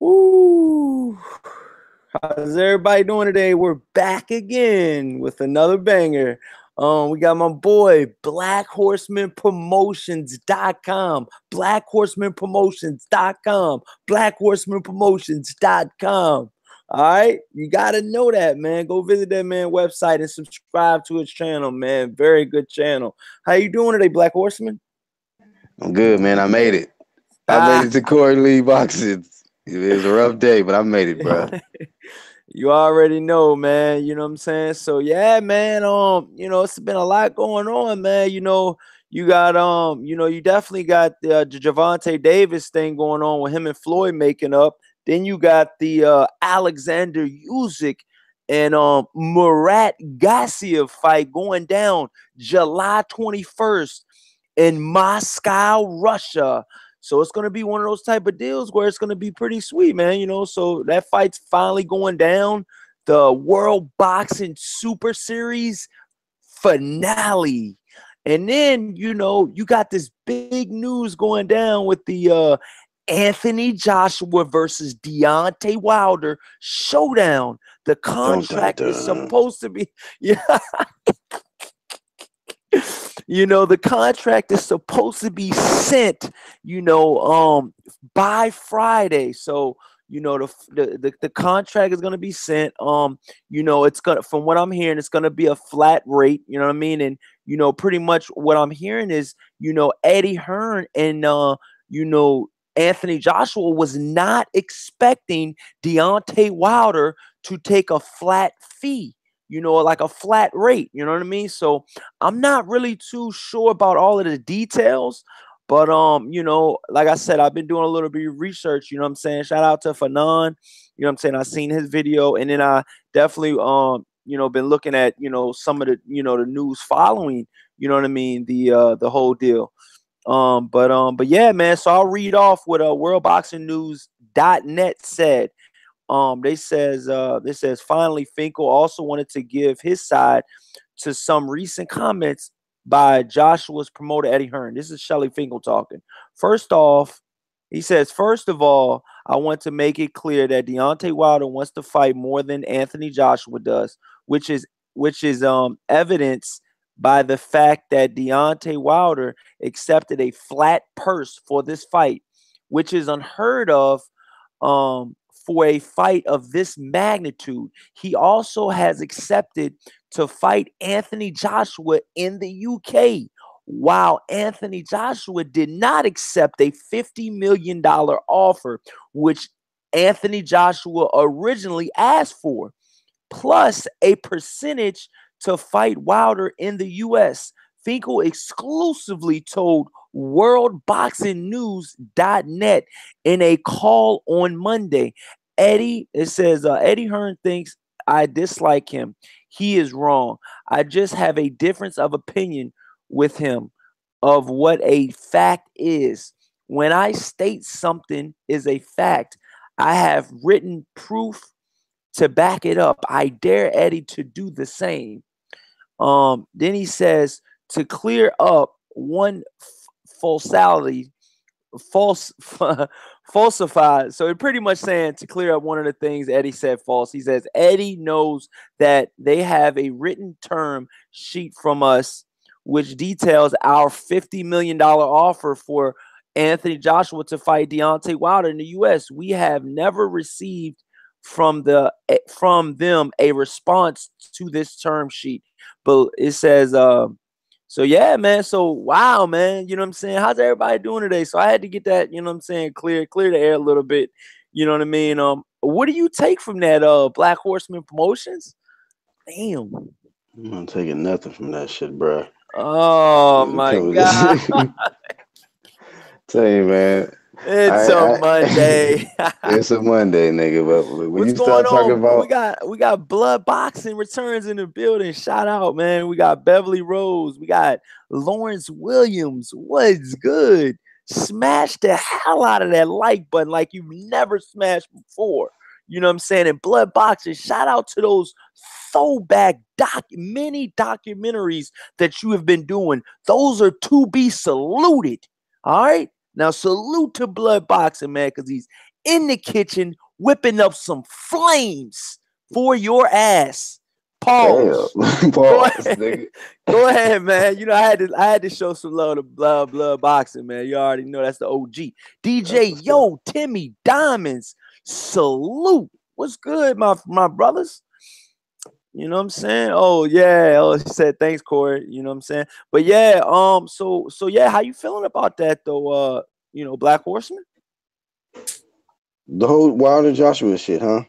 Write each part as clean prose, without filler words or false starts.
Woo! How's everybody doing today? We're back again with another banger. We got my boy blackhorsemanpromotions.com, blackhorsemanpromotions.com, blackhorsemanpromotions.com. All right, you got to know that, man. Go visit that man website and subscribe to his channel, man. Very good channel. How you doing today, Black Horseman? I'm good, man. I made it. I made Ah, it to quarterly boxing. It was a rough day, but I made it, bro. you already know, man. You know what I'm saying? So yeah, man. It's been a lot going on, man. You got you definitely got the Gervonta Davis thing going on with him and Floyd making up. Then you got the Alexander Usyk and Murat Gassiev fight going down July 21st in Moscow, Russia. So it's gonna be one of those type of deals where it's gonna be pretty sweet, man. So that fight's finally going down. The World Boxing Super Series finale. And then, you got this big news going down with the Anthony Joshua versus Deontay Wilder showdown. The Dun, dun, contract is dun. supposed to be, yeah. The contract is supposed to be sent, by Friday. So, the contract is gonna be sent. It's gonna, from what I'm hearing, it's gonna be a flat rate, you know what I mean? And pretty much what I'm hearing is, Eddie Hearn and Anthony Joshua was not expecting Deontay Wilder to take a flat fee, like a flat rate, you know what I mean? So I'm not really too sure about all of the details, but like I said, I've been doing a little bit of research, you know what I'm saying? Shout out to Fanon, you know what I'm saying? I seen his video, and then I definitely been looking at, some of the, the news following, you know what I mean, the whole deal. But yeah, man, so I'll read off what worldboxingnews.net said. They says finally Finkel also wanted to give his side to some recent comments by Joshua's promoter Eddie Hearn. This is Shelly Finkel talking. First off, he says, first of all, I want to make it clear that Deontay Wilder wants to fight more than Anthony Joshua does, which is evidence by the fact that Deontay Wilder accepted a flat purse for this fight, which is unheard of for a fight of this magnitude. He also has accepted to fight Anthony Joshua in the UK, while Anthony Joshua did not accept a $50 million offer, which Anthony Joshua originally asked for, plus a percentage to fight Wilder in the US. Finkel exclusively told worldboxingnews.net in a call on Monday. Eddie Hearn thinks I dislike him. He is wrong. I just have a difference of opinion with him of what a fact is. When I state something is a fact, I have written proof to back it up. I dare Eddie to do the same. Then he says to clear up one falsality, false falsified. So it pretty much saying to clear up one of the things Eddie said false. He says Eddie knows that they have a written term sheet from us which details our $50 million offer for Anthony Joshua to fight Deontay Wilder in the US. We have never received from them a response to this term sheet. But it says so yeah, man. So wow, man. You know what I'm saying? How's everybody doing today? So I had to get that, you know what I'm saying, clear the air a little bit. You know what I mean? What do you take from that Black Horseman Promotions? Damn. I'm not taking nothing from that shit, bro. Oh my God. Tell you, man. It's a I Monday. it's a Monday, nigga. But when What's you going start talking on? We about got blood boxing returns in the building. Shout out, man. We got Beverly Rose. We got Lawrence Williams. What's good? Smash the hell out of that like button like you've never smashed before. You know what I'm saying? And blood boxing. Shout out to those throwback mini documentaries that you have been doing. Those are to be saluted. All right. Now, salute to Blood Boxing, man, because he's in the kitchen whipping up some flames for your ass. Damn. Pause. Go Pause, ahead. nigga. Go ahead, man. You know, I had to show some love to blood boxing, man. You already know that's the OG. That's DJ what's up. Yo, Timmy Diamonds. Salute. What's good, my brothers? You know what I'm saying? Oh yeah. Oh, he said thanks, Corey. You know what I'm saying? But yeah, so yeah, how you feeling about that though? Black Horseman? The whole Wilder Joshua shit, huh?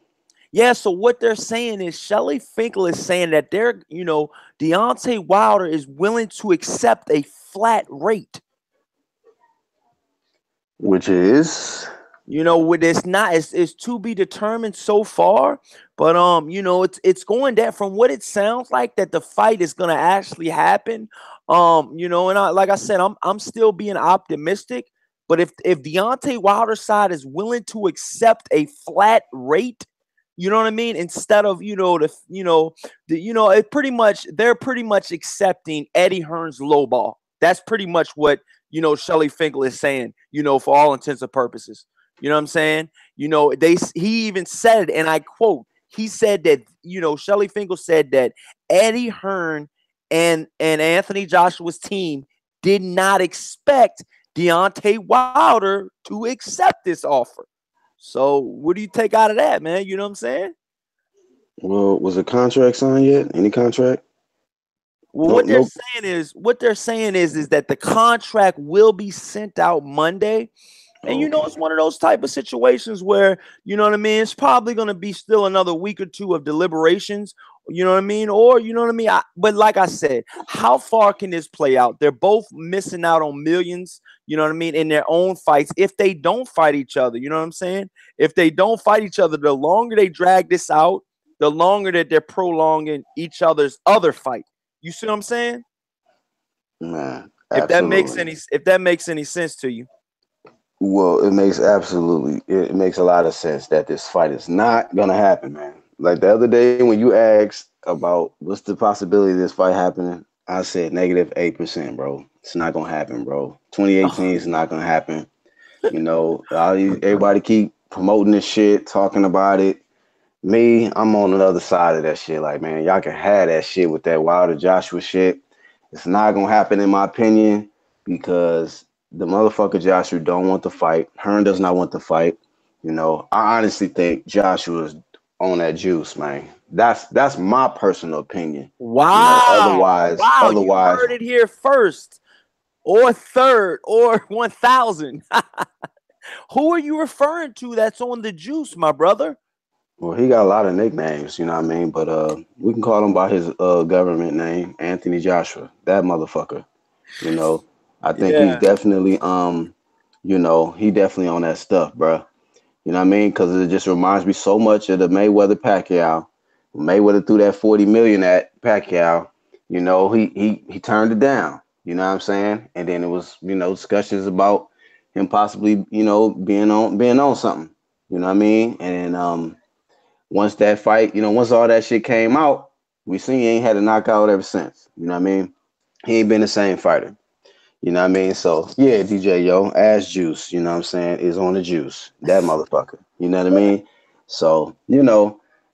Yeah, so what they're saying is Shelly Finkel is saying that Deontay Wilder is willing to accept a flat rate. Which is With it's not it's to be determined so far, but it's going that from what it sounds like that the fight is gonna actually happen. And like I said, I'm still being optimistic. But if Deontay Wilder's side is willing to accept a flat rate, you know what I mean, instead of it pretty much they're pretty much accepting Eddie Hearn's low ball. That's pretty much what Shelly Finkel is saying. For all intents and purposes. You know what I'm saying? He even said it, and I quote, he said that, Shelly Finkel said that Eddie Hearn and Anthony Joshua's team did not expect Deontay Wilder to accept this offer. So what do you take out of that, man? You know what I'm saying? well, was a contract signed yet? Any contract? Well, No, no. what they're saying is that the contract will be sent out Monday. And Okay. it's one of those type of situations where, you know what I mean, it's probably going to be still another week or two of deliberations, you know what I mean? Or, you know what I mean? But like I said, how far can this play out? They're both missing out on millions, you know what I mean, in their own fights if they don't fight each other, you know what I'm saying? If they don't fight each other, the longer they drag this out, the longer that they're prolonging each other's other fight. You see what I'm saying? Man, If that makes absolutely. any sense to you. Well, it makes a lot of sense that this fight is not gonna happen, man. Like the other day when you asked about what's the possibility of this fight happening, I said -8%, bro. It's not gonna happen, bro. 2018 is not gonna happen. Everybody keep promoting this shit, talking about it. Me, I'm on the other side of that shit. Like, man, y'all can have that shit with that Wilder Joshua shit. It's not gonna happen in my opinion because the motherfucker Joshua don't want to fight. Hearn does not want to fight. I honestly think Joshua's on that juice, man. That's my personal opinion. Wow. Wow. You Otherwise, heard it here first, or third, or 1,000. Who are you referring to that's on the juice, my brother? well, he got a lot of nicknames, you know what I mean? But we can call him by his government name, Anthony Joshua. That motherfucker. You know, I think he's Yeah. definitely he definitely on that stuff, bro. You know what I mean? Because it just reminds me so much of the Mayweather Pacquiao. Mayweather threw that 40 million at Pacquiao. He turned it down. You know what I'm saying? And then it was discussions about him possibly being on something. You know what I mean? And then once that fight, once all that shit came out, we seen he ain't had a knockout ever since. You know what I mean? He ain't been the same fighter. You know what I mean? So yeah, DJ Yo, ass juice, you know what I'm saying, is on the juice. That motherfucker. You know what I mean? So,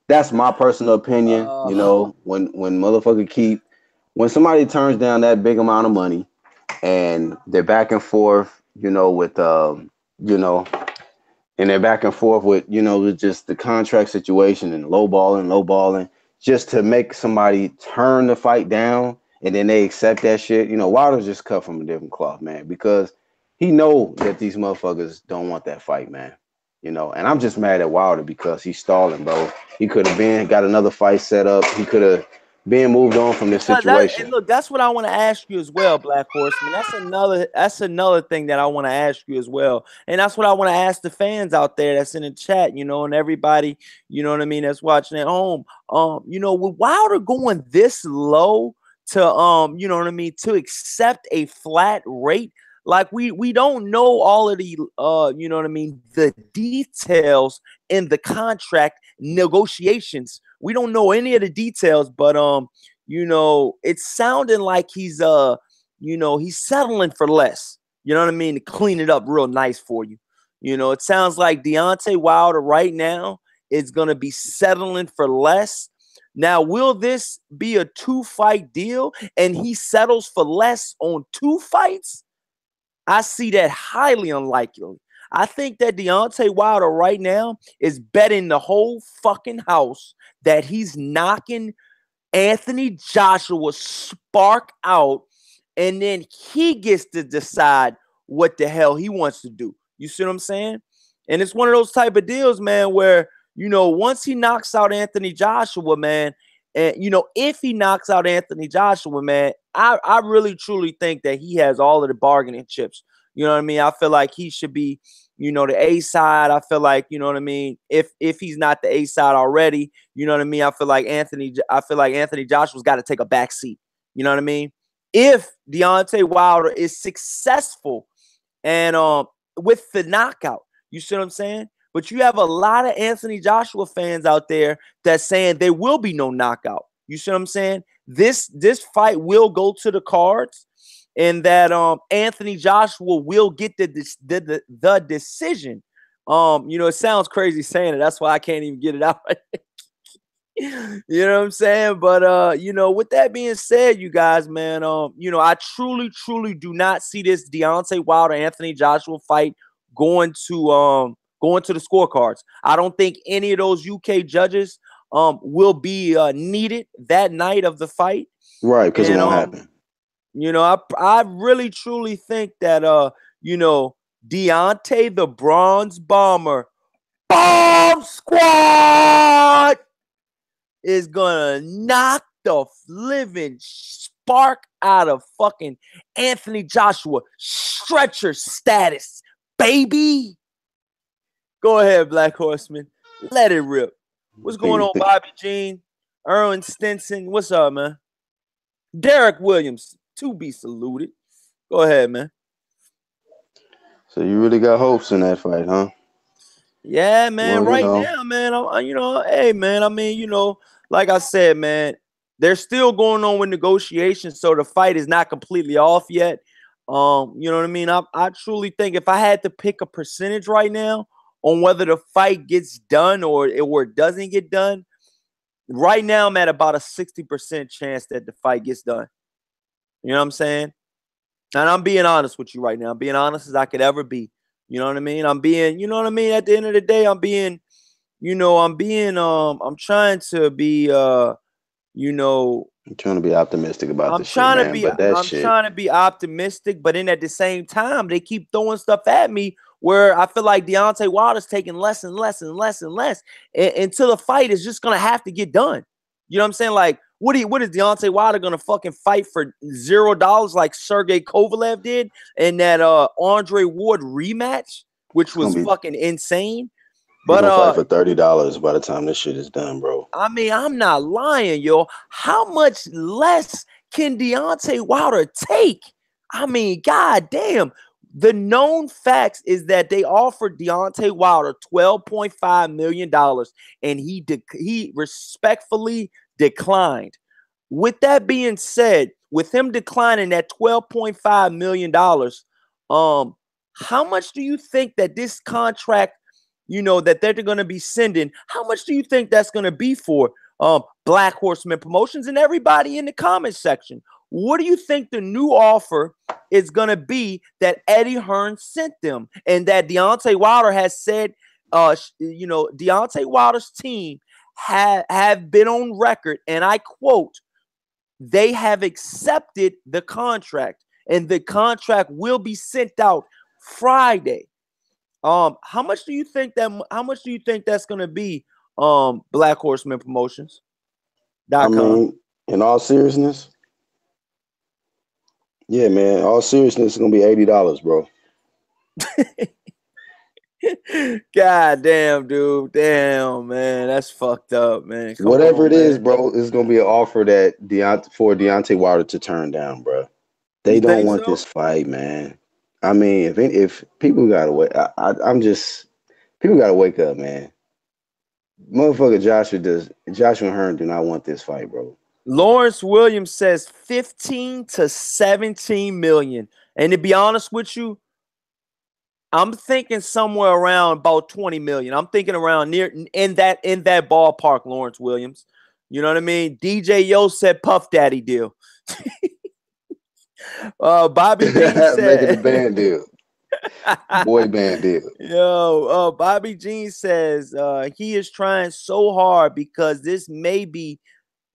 that's my personal opinion. Uh, When motherfucker when somebody turns down that big amount of money and they're back and forth, you know, and they're back and forth with just the contract situation and lowballing, just to make somebody turn the fight down and then they accept that shit. Wilder's just cut from a different cloth, man, because he know that these motherfuckers don't want that fight, man. And I'm just mad at Wilder because he's stalling, bro. He could have been got another fight set up. He could have been moved on from this because that and situation. look, that's what I want to ask you as well, Black Horseman. That's another thing that I want to ask you as well. And that's what I want to ask the fans out there that's in the chat, and everybody, you know what I mean, that's watching at home. With Wilder going this low to you know what I mean, to accept a flat rate, like we don't know all of the you know what I mean, the details in the contract negotiations. We don't know any of the details, but it's sounding like he's settling for less. You know what I mean? To clean it up real nice for you. You know, it sounds like Deontay Wilder right now is going to be settling for less. Now, will this be a 2-fight deal and he settles for less on 2 fights? I see that highly unlikely. I think that Deontay Wilder right now is betting the whole fucking house that he's knocking Anthony Joshua spark out, and then he gets to decide what the hell he wants to do. You see what I'm saying? And it's one of those type of deals, man, where, you know, once he knocks out Anthony Joshua, man, and, you know, if he knocks out Anthony Joshua, man, I really truly think that he has all of the bargaining chips. You know what I mean? I feel like he should be, you know, the A side. I feel like, you know what I mean? If he's not the A side already, you know what I mean? I feel like Anthony Joshua's got to take a back seat. You know what I mean? If Deontay Wilder is successful and with the knockout, you see what I'm saying? But you have a lot of Anthony Joshua fans out there that's saying there will be no knockout. You see what I'm saying? This fight will go to the cards, and that Anthony Joshua will get the decision. You know, it sounds crazy saying it. That's why I can't even get it out. You know what I'm saying? But you know, with that being said, you guys, man, you know, I truly do not see this Deontay Wilder Anthony Joshua fight going to the scorecards. I don't think any of those UK judges will be needed that night of the fight. Right, because it won't happen. You know, I really truly think that you know, Deontay the Bronze Bomber Bomb Squad is gonna knock the living spark out of fucking Anthony Joshua. Stretcher status, baby. Go ahead, Black Horseman. Let it rip. What's going on, Bobby Jean? Erwin Stinson. What's up, man? Derek Williams, to be saluted. Go ahead, man. So you really got hopes in that fight, huh? Yeah, man. Well, right now, man, you know, hey, man, I mean, you know, like I said, man, they're still going on with negotiations, so the fight is not completely off yet. You know what I mean? I truly think if I had to pick a percentage right now on whether the fight gets done or it doesn't get done, right now I'm at about a 60% chance that the fight gets done. You know what I'm saying? And I'm being honest with you right now. I'm being honest as I could ever be. You know what I mean? I'm being, you know what I mean? At the end of the day, I'm being, you know, I'm trying to be, you know, I'm trying to be optimistic about this shit, man. I'm trying to be optimistic, but then at the same time, they keep throwing stuff at me where I feel like Deontay Wilder's taking less and less and less and less until the fight is just gonna have to get done. You know what I'm saying? Like, what is Deontay Wilder gonna fucking fight for $0 like Sergey Kovalev did in that Andre Ward rematch, which was fucking insane? But fight for $30 by the time this shit is done, bro. I mean, I'm not lying, yo. How much less can Deontay Wilder take? I mean, goddamn. The known facts is that they offered Deontay Wilder $12.5 million, and he respectfully declined. With that being said, with him declining that $12.5 million, how much do you think that this contract, you know, that they're going to be sending, how much do you think that's going to be for Black Horseman Promotions and everybody in the comments section? What do you think the new offer is going to be that Eddie Hearn sent them and that Deontay Wilder has said, you know, Deontay Wilder's team have been on record, and I quote, they have accepted the contract and the contract will be sent out Friday. How much do you think that's going to be, Black Horseman Promotions? I mean, in all seriousness, yeah, man. All seriousness, it's gonna be $80, bro. God damn, dude. Damn, man. That's fucked up, man. Whatever it is, bro, it's gonna be an offer that for Deontay Wilder to turn down, bro. They don't want this fight, man. I mean, if people gotta wait, people gotta wake up, man. Motherfucker, Joshua Hearn do not want this fight, bro. Lawrence Williams says 15 to 17 million. And to be honest with you, I'm thinking somewhere around about 20 million. I'm thinking around near in that ballpark, Lawrence Williams. You know what I mean? DJ Yo said Puff Daddy deal. Bobby Jean Making the said band deal, boy band deal. Yo, Bobby Jean says he is trying so hard because this may be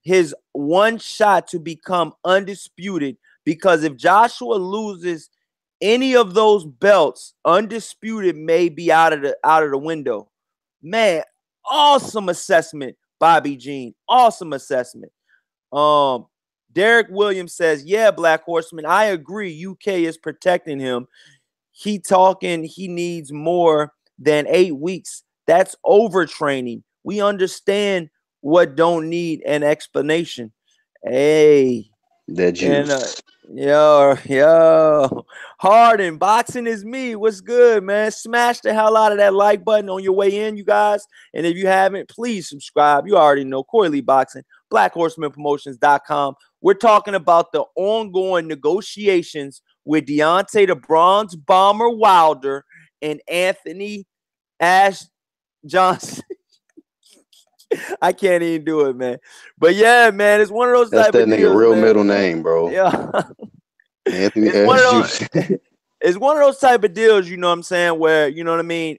his one shot to become undisputed. Because if Joshua loses any of those belts, undisputed may be out of the window. Man, awesome assessment, Bobby Jean. Awesome assessment. Derek Williams says, yeah, Black Horseman, I agree. UK is protecting him. He talking he needs more than 8 weeks. That's overtraining. We understand what don't need an explanation. Hey, That and juice. yo, Harden, boxing is me. What's good, man? Smash the hell out of that like button on your way in, you guys. And if you haven't, please subscribe. You already know Corey Lee Boxing, BlackHorsemanPromotions.com. We're talking about the ongoing negotiations with Deontay the Bronze Bomber Wilder and Anthony Ash Johnson. I can't even do it, man. But yeah, man, it's one of those That's type that of nigga deals, real man. middle name, bro. Yeah. Anthony it's one of Ash those Juice. it's one of those type of deals, you know what I'm saying, where, you know what I mean,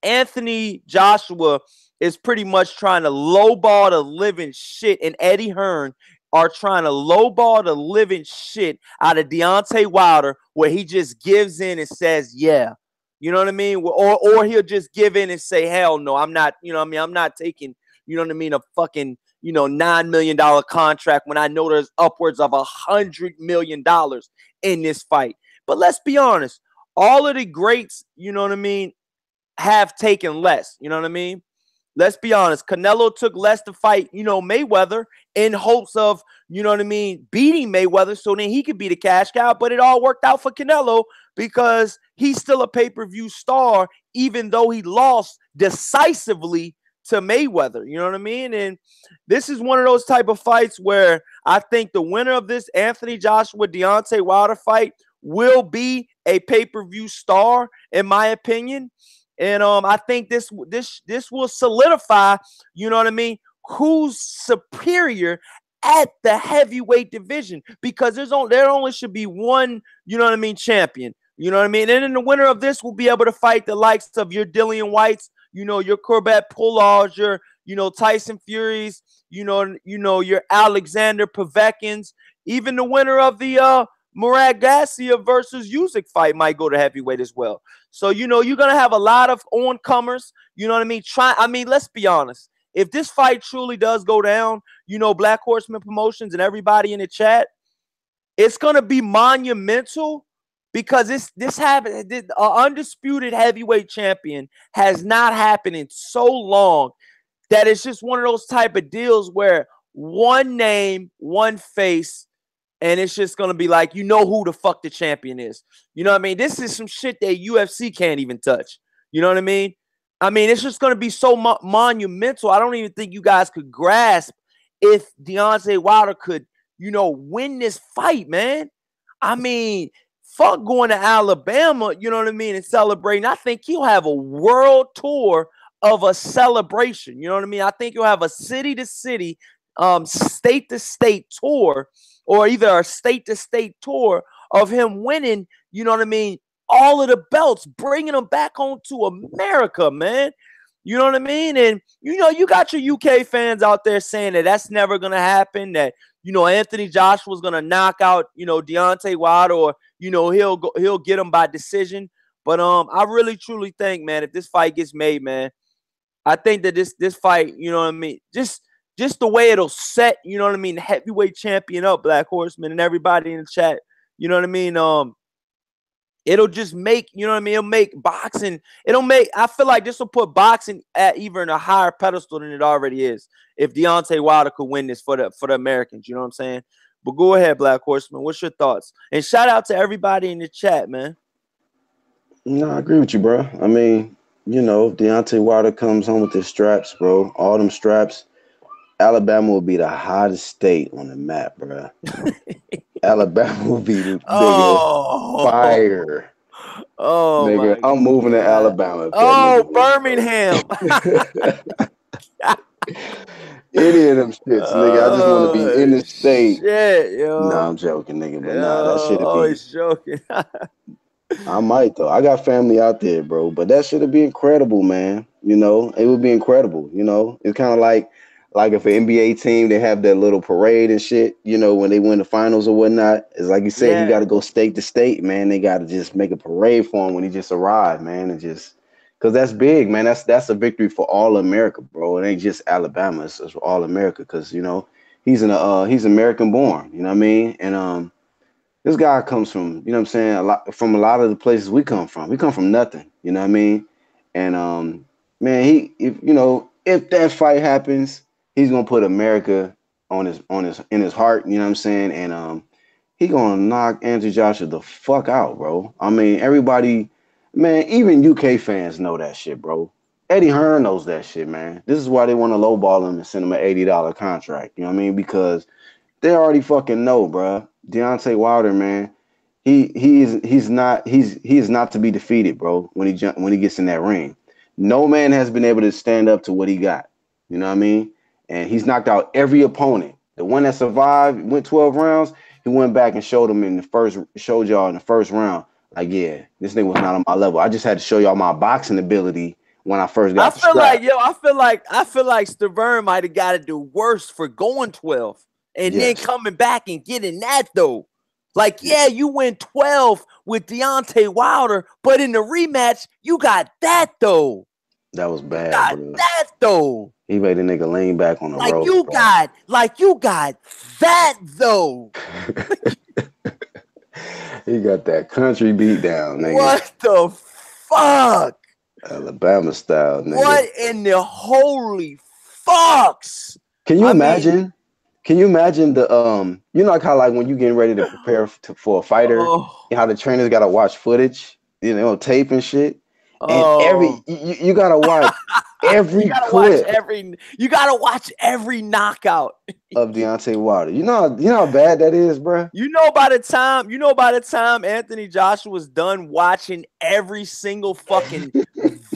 Anthony Joshua is pretty much trying to lowball the living shit, and Eddie Hearn are trying to lowball the living shit out of Deontay Wilder, where he just gives in and says, yeah. You know what I mean? Or he'll just give in and say, hell no, I'm not, you know what I mean? I'm not taking, you know what I mean, a fucking, $9 million contract when I know there's upwards of $100 million in this fight. But let's be honest, all of the greats, you know what I mean, have taken less. You know what I mean? Let's be honest. Canelo took less to fight, Mayweather in hopes of, you know what I mean, beating Mayweather so then he could be the cash cow. But it all worked out for Canelo because he's still a pay-per-view star, even though he lost decisively to Mayweather. You know what I mean? And this is one of those type of fights where I think the winner of this Anthony Joshua Deontay Wilder fight will be a pay-per-view star, in my opinion. And I think this will solidify, you know what I mean, who's superior at the heavyweight division, because there only should be one, you know what I mean, champion. You know what I mean? And then the winner of this will be able to fight the likes of your Dillian Whites, your Corbett Pullards, your, Tyson Furies, your Alexander Povekins, even the winner of the Murad Garcia versus Usyk fight might go to heavyweight as well. So, you're going to have a lot of on-comers, you know what I mean? Let's be honest. If this fight truly does go down, Black Horseman Promotions and everybody in the chat, it's going to be monumental because this happened. An undisputed heavyweight champion has not happened in so long that it's just one of those type of deals where one name, one face, and it's just going to be like, who the fuck the champion is. You know what I mean? This is some shit that UFC can't even touch. You know what I mean? It's just going to be so monumental. I don't even think you guys could grasp if Deontay Wilder could, win this fight, man. Fuck going to Alabama, you know what I mean, and celebrating. I think he'll have a world tour of a celebration. You know what I mean? I think you'll have a city-to-city, state-to-state tour, or either a state-to-state tour of him winning, you know what I mean, all of the belts, bringing them back home to America, man. You know what I mean? And, you got your UK fans out there saying that that's never going to happen, that, Anthony Joshua's going to knock out, Deontay Wilder, or, he'll get him by decision. But I really, truly think, man, if this fight gets made, man, I think that this fight, you know what I mean, just the way it'll set, you know what I mean, heavyweight champion up, Black Horseman, and everybody in the chat, you know what I mean, it'll just make, you know what I mean, it'll make boxing, I feel like this will put boxing at even a higher pedestal than it already is if Deontay Wilder could win this for the Americans, you know what I'm saying? But go ahead, Black Horseman, what's your thoughts? And shout out to everybody in the chat, man. No, I agree with you, bro. Deontay Wilder comes home with his straps, bro. All them straps. Alabama will be the hottest state on the map, bro. Alabama will be nigga Oh, fire. oh Nigga, my I'm moving to God. Alabama if that nigga Oh, win, bro. Birmingham. Any of them shits, nigga. I just want to be in Oh the state. shit, Nah, yo. I'm joking, nigga. But nah, that Yo, should be. always joking. I might though. I got family out there, bro. But that should be incredible, man. You know, it would be incredible. You know, it's kind of like if an NBA team they have that little parade and shit. You know, when they win the finals or whatnot. It's like you said, he got Yeah, to go state to state, man. They got to just make a parade for him when he just arrived, man, and just because that's big, man. That's a victory for all America, bro. It ain't just Alabama. It's all America because you know he's American born. You know what I mean? And this guy comes from, you know what I'm saying, a lot of the places we come from. We come from nothing, you know what I mean? And man, if that fight happens, he's gonna put America on his in his heart, you know what I'm saying? And he gonna knock Anthony Joshua the fuck out, bro. I mean, everybody, man, even UK fans know that shit, bro. Eddie Hearn knows that shit, man. This is why they want to lowball him and send him an $80 contract. You know what I mean? Because they already fucking know, bruh. Deontay Wilder, man, he is not to be defeated, bro. When he gets in that ring, no man has been able to stand up to what he got. You know what I mean? And he's knocked out every opponent. The one that survived, went 12 rounds. He went back and showed y'all in the first round. Like, yeah, this thing was not on my level. I just had to show y'all my boxing ability when I first I got the feel like strap. yo, I feel like Stavern might have got to do worse for going 12 and then Yes. coming back and getting that though. Like, yeah, you went 12 with Deontay Wilder, but in the rematch, you got that though. That was You bad, got bro. that though. He made a nigga lean back on the Like ropes, you bro. got, like you got that though. He got that country beat down, nigga. What the fuck? Alabama style, nigga. What in the holy fucks? Can you I mean, imagine? Can you imagine the you know like how like when you getting ready to prepare for a fighter, oh, and how the trainers gotta watch footage, you know, tape and shit, and oh. you gotta watch every clip You gotta watch every knockout. of Deontay Wilder. You know how bad that is, bruh? You know by the time Anthony Joshua was done watching every single fucking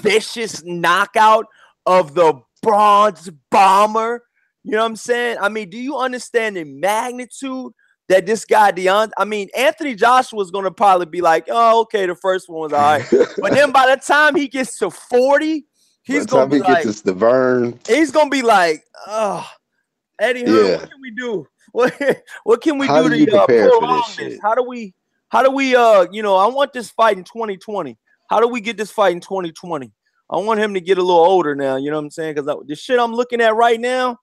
vicious knockout of the bronze bomber. You know what I'm saying? I mean, do you understand the magnitude that this guy Deontay? I mean, Anthony Joshua is gonna probably be like, oh, okay, the first one was all right. But then by the time he gets to 40, By he's the gonna time be he gets like, to Stavern, oh, Eddie Hearn, what yeah. can we do? What can we How do do you to prepare for this prolong this? shit? How do we I want this fight in 2020. How do we get this fight in 2020? I want him to get a little older now, you know what I'm saying? Because the shit I'm looking at right now,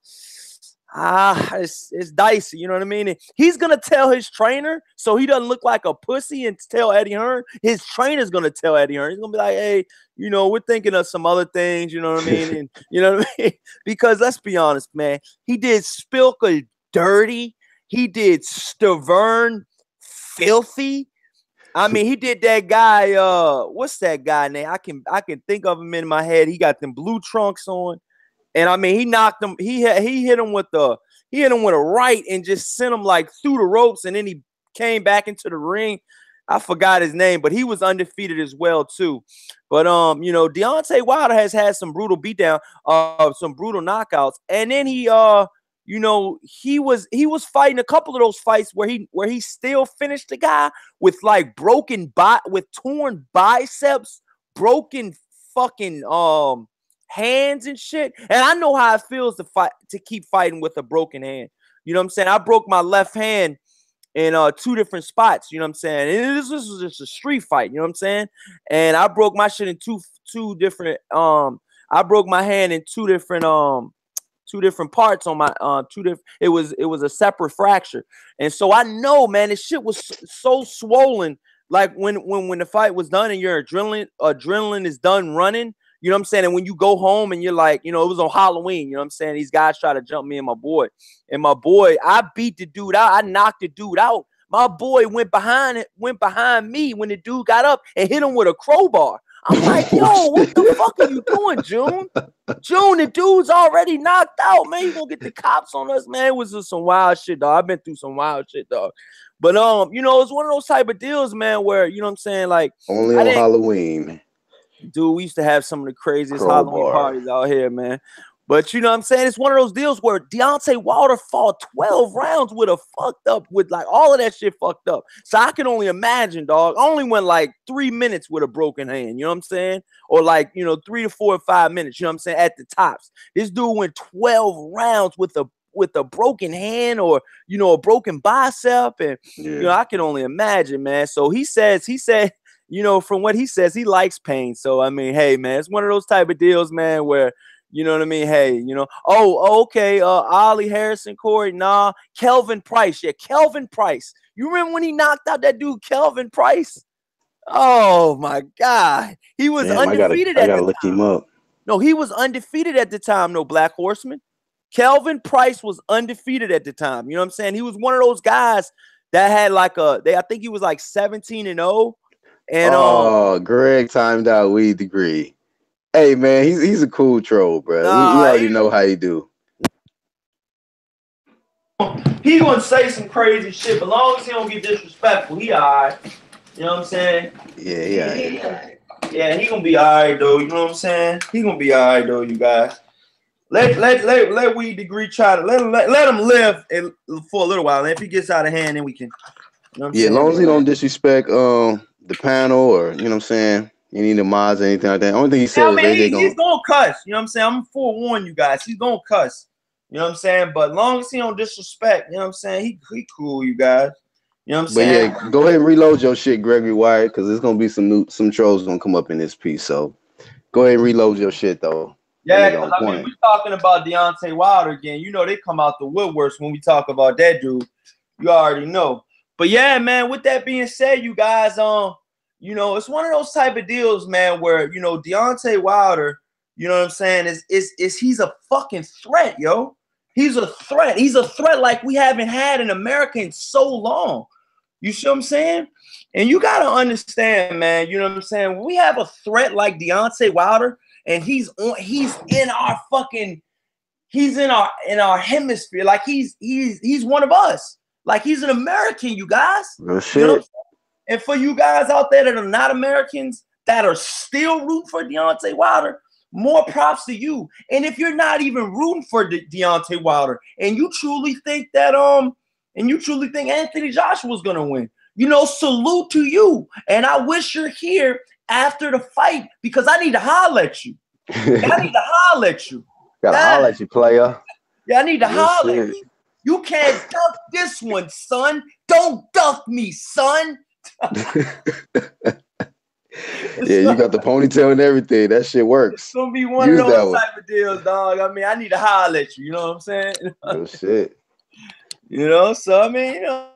it's dicey, you know what I mean? And he's gonna tell his trainer so he doesn't look like a pussy and tell Eddie Hearn. His trainer's gonna tell Eddie Hearn. He's gonna be like, hey, we're thinking of some other things, you know what I mean? And you know what I mean? Because let's be honest, man, he did Spilka dirty, he did Stavern filthy. I mean, he did that guy. What's that guy name? I can think of him in my head. He got them blue trunks on. And I mean, he knocked him. He hit him with a right and just sent him like through the ropes. And then he came back into the ring. I forgot his name, but he was undefeated as well too. But Deontay Wilder has had some brutal beatdown, some brutal knockouts, and then he was fighting a couple of those fights where he still finished the guy with like with torn biceps, broken fucking hands and shit. And I know how it feels to keep fighting with a broken hand. You know what I'm saying? I broke my left hand in two different spots. You know what I'm saying? And this was just a street fight. You know what I'm saying? And I broke my shit in two different. I broke my hand in two different parts on my two different. It was a separate fracture, and so I know, man, this shit was so swollen. Like when the fight was done and your adrenaline is done running, you know what I'm saying? And when you go home and you're like, it was on Halloween, you know what I'm saying? These guys try to jump me and my boy. And my boy, I beat the dude out. I knocked the dude out. My boy went behind me when the dude got up and hit him with a crowbar. I'm like, yo, what the fuck are you doing, June? June, the dude's already knocked out, man. You gonna get the cops on us, man. It was just some wild shit, dog. I've been through some wild shit, dog. But it's one of those type of deals, man, where you know what I'm saying, like Only I on didn't Halloween. dude, we used to have some of the craziest Halloween Crowbar. parties out here, man. But you know what I'm saying? It's one of those deals where Deontay Wilder fought 12 rounds with like all of that shit fucked up. So I can only imagine, dog. I only went like 3 minutes with a broken hand, you know what I'm saying? Or like, 3 to 4 or 5 minutes, you know what I'm saying? At the tops. This dude went 12 rounds with a broken hand or, a broken bicep. And, Yeah. I can only imagine, man. So he said, from what he says, he likes pain. So, I mean, hey, man, it's one of those type of deals, man, where, you know what I mean? Hey, okay. Ollie Harrison, Corey, nah. Kelvin Price. Yeah, Kelvin Price. You remember when he knocked out that dude, Kelvin Price? Oh, my God. He was Damn, undefeated I at the gotta look time. him up. No, he was undefeated at the time, no, Black Horseman. Kelvin Price was undefeated at the time. You know what I'm saying? He was one of those guys that had I think he was like 17-0. And Greg timed out weed degree. Hey man, he's a cool troll, bro. We nah, already know how he do. he gonna say some crazy shit, but as long as he don't get disrespectful, he alright. You know what I'm saying? Yeah. He gonna be alright though. You know what I'm saying? He gonna be alright though, you guys. Let Weed Degree try to let him live for a little while. And if he gets out of hand, then we can. You know what I'm saying? As long as he don't disrespect the panel or you know what I'm saying, any of the mods or anything like that. Only thing he said was he's gonna cuss. You know what I'm saying? I'm forewarn you guys. He's gonna cuss. You know what I'm saying? But as long as he don't disrespect, you know what I'm saying? He cool, you guys. You know what I'm saying? Yeah, go ahead and reload your shit, Gregory Wyatt, because there's gonna be some trolls gonna come up in this piece. So go ahead and reload your shit though. Yeah, because I mean, we're talking about Deontay Wilder again. You know, they come out the woodworks when we talk about that dude. You already know. But yeah, man, with that being said, you guys, it's one of those type of deals, man, where, Deontay Wilder, you know what I'm saying, is he's a fucking threat, yo. He's a threat. He's a threat like we haven't had in America in so long. You see what I'm saying? And you got to understand, man, you know what I'm saying? When we have a threat like Deontay Wilder, and he's in our hemisphere, like he's one of us, like he's an American, you guys. Real shit. You know, and for you guys out there that are not Americans that are still rooting for Deontay Wilder, more props to you. And if you're not even rooting for Deontay Wilder, and you truly think that Anthony Joshua is gonna win, salute to you. And I wish you're here after the fight because I need to holler at you. I need to holler at you. Gotta holler at you, player. Yeah, I need to holler at you. You can't duck this one, son. Don't duck me, son. Yeah, you got the ponytail and everything. That shit works. It's gonna be one of those type of deals, dog. I mean, I need to holler at you. You know what I'm saying? Oh shit. So I mean, it'll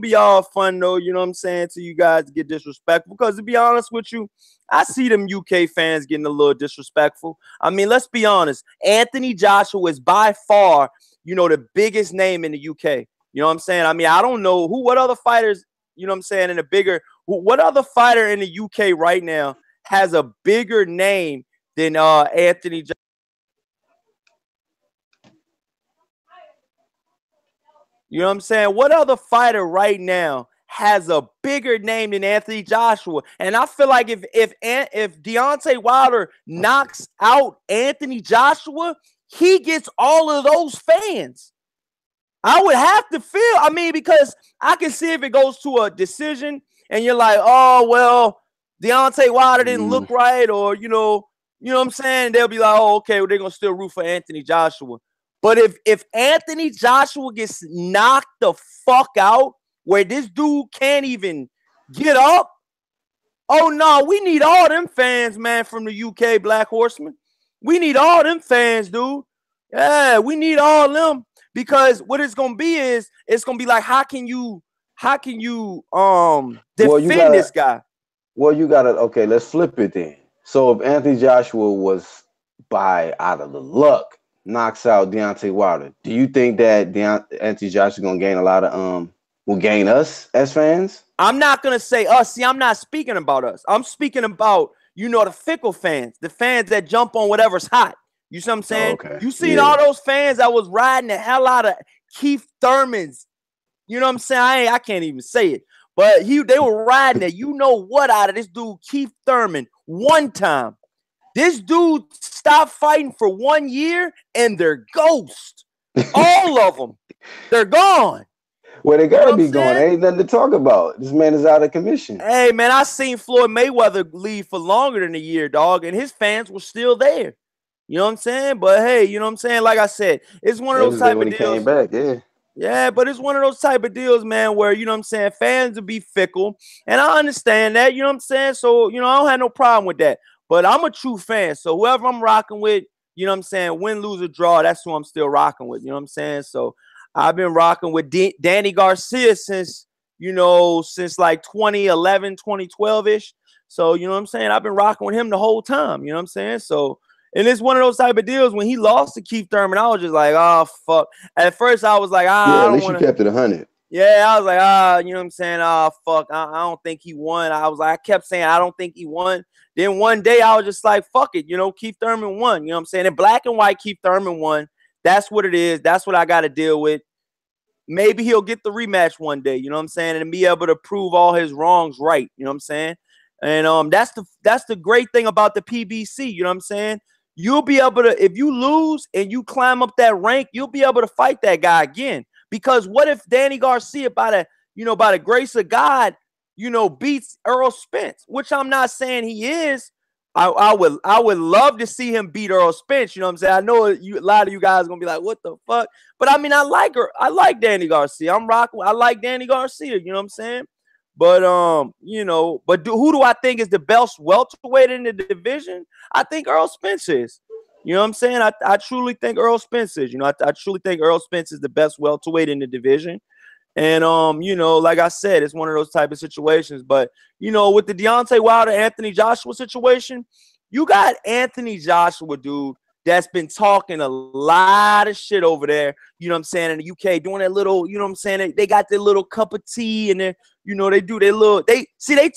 be all fun though, you know what I'm saying, to you guys to get disrespectful. Because to be honest with you, I see them UK fans getting a little disrespectful. I mean, let's be honest. Anthony Joshua is by far, the biggest name in the UK. You know what I'm saying? I mean, I don't know what other fighters, you know what I'm saying, what other fighter in the UK right now has a bigger name than Anthony Joshua? You know what I'm saying? What other fighter right now has a bigger name than Anthony Joshua? And I feel like if Deontay Wilder knocks out Anthony Joshua, he gets all of those fans. I would have to feel, I mean, because I can see if it goes to a decision and you're like, oh, well, Deontay Wilder didn't look right, or, you know what I'm saying? They'll be like, oh, okay, well, they're going to still root for Anthony Joshua. But if Anthony Joshua gets knocked the fuck out where this dude can't even get up, oh, no, we need all them fans, man, from the UK, Black Horseman. We need all them fans, dude. Yeah, we need all them. Because what it's going to be is, it's going to be like, how can you defend this guy? Well, you got to, okay, let's flip it then. So if Anthony Joshua was out of the luck, knocks out Deontay Wilder, do you think that Anthony Joshua gonna gain a lot of will gain us as fans? I'm not gonna say us. See, I'm not speaking about us. I'm speaking about the fickle fans, the fans that jump on whatever's hot. You see what I'm Oh, saying? okay. You seen Yeah. all those fans that was riding the hell out of Keith Thurman's. You know what I'm saying? I can't even say it. But they were riding it. You know what out of this dude, Keith Thurman, one time. This dude stopped fighting for 1 year and they're ghost. All of them. They're gone. Well, they You know gotta what I'm be gone. saying? There ain't nothing to talk about. This man is out of commission. Hey, man, I seen Floyd Mayweather leave for longer than a year, dog, and his fans were still there. You know what I'm saying? But hey, you know what I'm saying? Like I said, it's one of That those was then type when of he came deals. back. Yeah. Yeah, but it's one of those type of deals, man, where, you know what I'm saying, fans will be fickle. And I understand that, you know what I'm saying? So, you know, I don't have no problem with that. But I'm a true fan. So whoever I'm rocking with, you know what I'm saying, win, lose, or draw, that's who I'm still rocking with. You know what I'm saying? So I've been rocking with Danny Garcia since, you know, since like 2011, 2012-ish. So, you know what I'm saying? I've been rocking with him the whole time. You know what I'm saying? So, and it's one of those type of deals when he lost to Keith Thurman, I was just like, oh, fuck. At first, I was like, Yeah. I At don't least you want to. kept it 100. Yeah, I was like, you know what I'm saying? Fuck. I don't think he won. I was like, I kept saying, I don't think he won. Then one day, I was just like, fuck it. You know, Keith Thurman won. You know what I'm saying? In black and white, Keith Thurman won. That's what it is. That's what I got to deal with. Maybe he'll get the rematch one day. You know what I'm saying? And be able to prove all his wrongs right. You know what I'm saying? And that's the great thing about the PBC. You know what I'm saying? You'll be able to, if you lose and you climb up that rank, you'll be able to fight that guy again. Because what if Danny Garcia, by the grace of God, beats Earl Spence, which I'm not saying he is. I would love to see him beat Earl Spence. You know what I'm saying? I know a lot of you guys are gonna be like, what the fuck? But I mean, I like her. I like Danny Garcia. I'm rocking. I like Danny Garcia. You know what I'm saying? But who do I think is the best welterweight in the division? I think Earl Spence is. You know what I'm saying? I truly think Earl Spence is. I truly think Earl Spence is the best welterweight in the division. And like I said, it's one of those type of situations. But with the Deontay Wilder Anthony Joshua situation, you got Anthony Joshua, dude, that's been talking a lot of shit over there. You know what I'm saying, in the UK, doing that little, you know what I'm saying? They got their little cup of tea and then, they do their little, they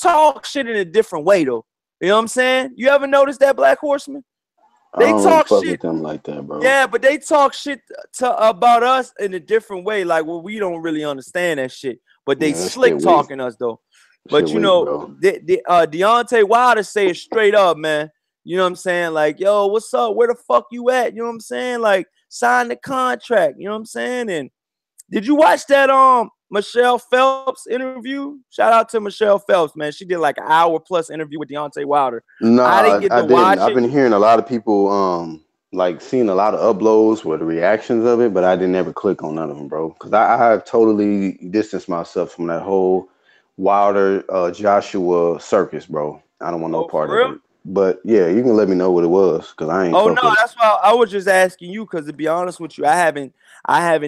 talk shit in a different way though. You know what I'm saying? You ever notice that, Black Horseman? I They don't really talk fuck shit. with them like that, bro. Yeah, but they talk shit about us in a different way, like we don't really understand that shit. But they Yeah, that shit slick weak. talking us though. Shit But weak, bro. Deontay Wilder say it straight up, man. You know what I'm saying? Like, yo, what's up? Where the fuck you at? You know what I'm saying? Like, sign the contract. You know what I'm saying? And did you watch that Michelle Phelps interview? Shout out to Michelle Phelps, man. She did like an hour plus interview with Deontay Wilder. I didn't Nah, get I to didn't. watch I've it. been hearing a lot of people like seeing a lot of uploads with the reactions of it, but I didn't ever click on none of them, bro. Because I have totally distanced myself from that whole Wilder Joshua circus, bro. I don't want no Oh, part for of real? it. But yeah, you can let me know what it was because I ain't Oh no, fuck with it. that's why I was just asking you because to be honest with you, I haven't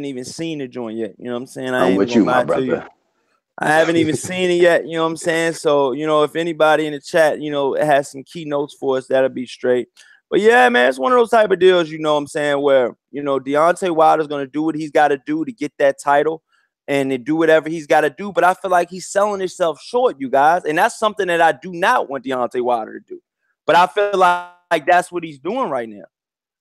even seen the joint yet. You know what I'm saying? I I'm ain't even with you, gonna my lie to you. brother. I haven't even seen it yet. You know what I'm saying? So if anybody in the chat, has some keynotes for us, that'll be straight. But yeah, man, it's one of those type of deals. You know what I'm saying? Where Deontay Wilder's gonna do what he's got to do to get that title, and to do whatever he's got to do. But I feel like he's selling himself short, you guys, and that's something that I do not want Deontay Wilder to do. But I feel like that's what he's doing right now.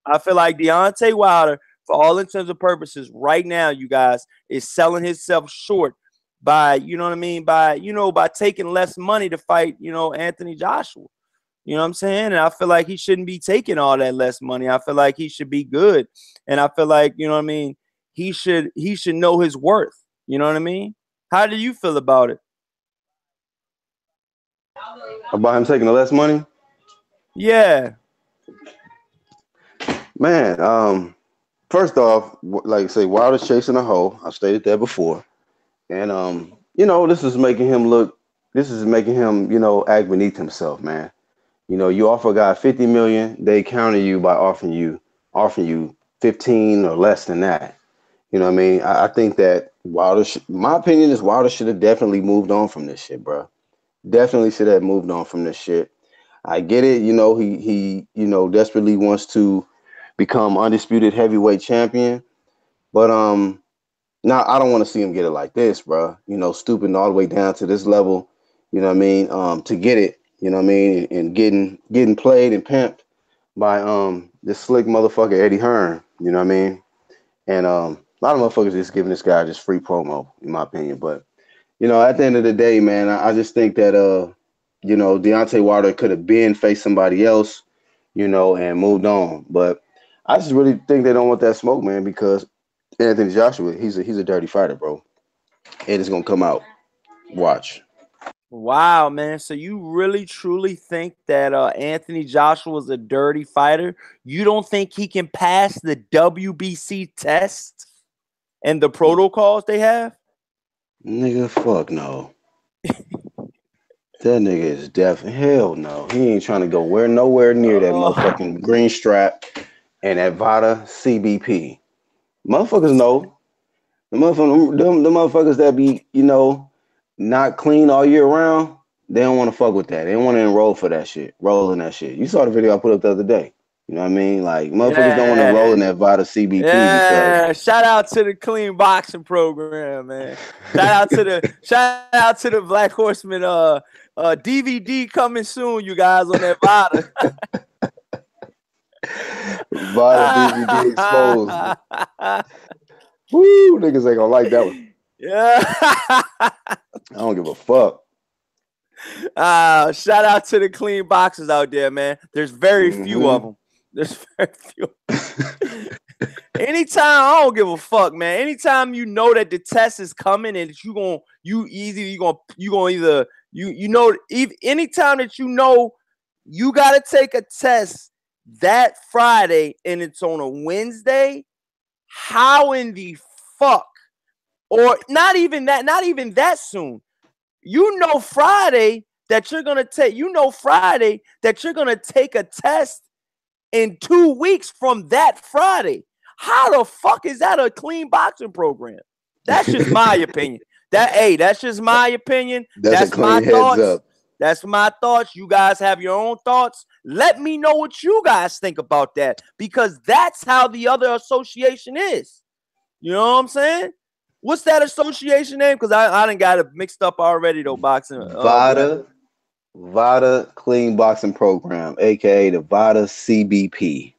I feel like Deontay Wilder, for all intents and purposes, right now, you guys, is selling himself short by, you know what I mean, by taking less money to fight, Anthony Joshua. You know what I'm saying? And I feel like he shouldn't be taking all that less money. I feel like he should be good. And I feel like, you know what I mean, he should know his worth. You know what I mean? How do you feel about it? About him taking the less money, Yeah. man. First off, like I say, Wilder's chasing a hoe. I stated that before. And this is making him look. This is making him, act beneath himself, man. You offer a guy 50 million, they counter you by offering you 15 or less than that. You know what I mean? I think that Wilder. My opinion is Wilder should have definitely moved on from this shit, bro. Definitely should have moved on from this shit. I get it. He desperately wants to become undisputed heavyweight champion, but now I don't want to see him get it like this, bro. Stooping all the way down to this level. You know what I mean? To get it. You know what I mean? And getting played and pimped. by this slick motherfucker Eddie Hearn. You know what I mean? And a lot of motherfuckers just giving this guy just free promo, in my opinion. But at the end of the day, man, I just think that Deontay Wilder could have been faced somebody else, and moved on. But I just really think they don't want that smoke, man, because Anthony Joshua, he's a dirty fighter, bro. And it's gonna come out. Watch. Wow, man. So you really truly think that Anthony Joshua is a dirty fighter? You don't think he can pass the WBC test and the protocols they have? Nigga, fuck no. That nigga is definitely hell no. He ain't trying to go nowhere near that Oh, motherfucking green strap and that Vada CBP. Motherfuckers know. The motherfuckers that be, not clean all year round, they don't want to fuck with that. They don't want to enroll for that shit, rolling that shit. You saw the video I put up the other day. You know what I mean? Like, motherfuckers don't want to roll yeah. in that Vada CBP because Yeah. Shout out to the clean boxing program, man. Shout out to the Black Horseman DVD coming soon, you guys, on that Vada. Vada DVD exposed. Woo, niggas ain't gonna like that one. Yeah. I don't give a fuck. Shout out to the clean boxers out there, man. There's very few of them. There's very few. Anytime, I don't give a fuck, man. Anytime you know that the test is coming and that anytime that you know you gotta take a test that Friday and it's on a Wednesday, how in the fuck? Or not even that soon. Friday that you're gonna take a test in 2 weeks from that Friday. How the fuck is that a clean boxing program? That's just my opinion. That's just my opinion. That's a my clean heads thoughts. up. That's my thoughts. You guys have your own thoughts. Let me know what you guys think about that, because that's how the other association is. You know what I'm saying? What's that association name? Because I done got it mixed up already though. Boxing. Vada Clean Boxing Program, aka the Vada CBP.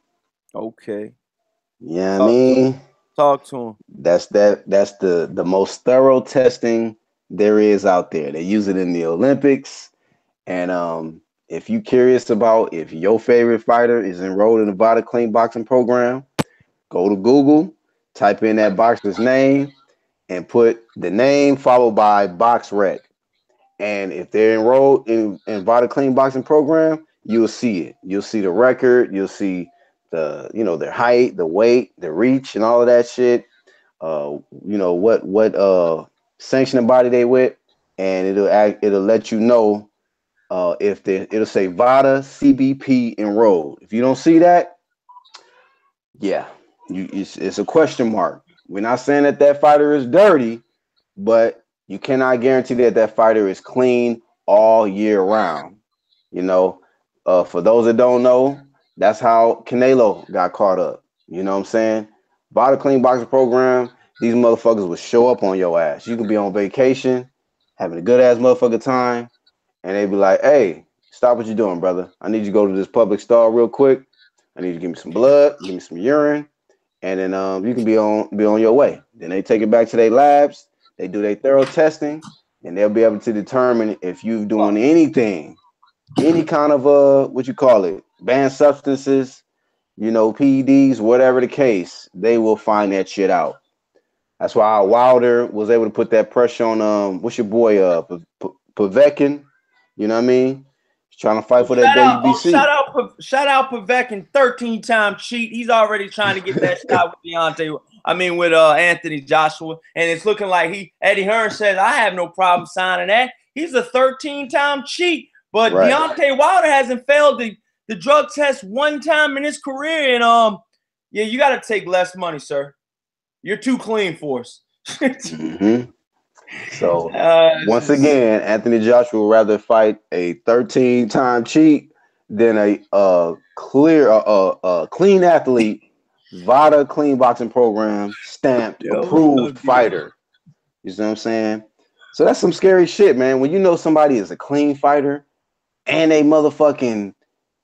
Okay. Yeah, I mean, talk to him. That's the most thorough testing there is out there. They use it in the Olympics, and if you curious about if your favorite fighter is enrolled in the Vada Clean Boxing Program, go to Google, type in that boxer's name, and put the name followed by box rec. And if they're enrolled in Vada Clean Boxing Program, you'll see it. You'll see the record. You'll see their height, the weight, the reach, and all of that shit. What sanctioning body they with, and it'll let you know it'll say Vada CBP enrolled. If you don't see that, yeah, it's a question mark. We're not saying that fighter is dirty, but you cannot guarantee that fighter is clean all year round. For those that don't know, that's how Canelo got caught up. You know what I'm saying? By the clean boxing program, these motherfuckers will show up on your ass. You can be on vacation, having a good ass motherfucker time, and they be like, "Hey, stop what you're doing, brother. I need you to go to this public stall real quick. I need you to give me some blood, give me some urine, and then you can be on your way." Then they take it back to their labs. They do their thorough testing, and they'll be able to determine if you're doing anything, any kind of what you call it, banned substances, PEDs, whatever the case, they will find that shit out. That's why Wilder was able to put that pressure on what's your boy Povetkin, you know what I mean? He's trying to fight for that WBC. Shout out Povetkin, 13-time cheat. He's already trying to get that shot with Deontay. With Anthony Joshua, and it's looking like Eddie Hearn says, I have no problem signing that. He's a 13-time cheat, but right. Deontay Wilder hasn't failed the drug test one time in his career, and you got to take less money, sir. You're too clean for us. Mm-hmm. So once again, Anthony Joshua would rather fight a 13-time cheat than a clean athlete. Vada Clean Boxing Program stamped approved fighter. You see what I'm saying? So that's some scary shit, man. When you know somebody is a clean fighter and they motherfucking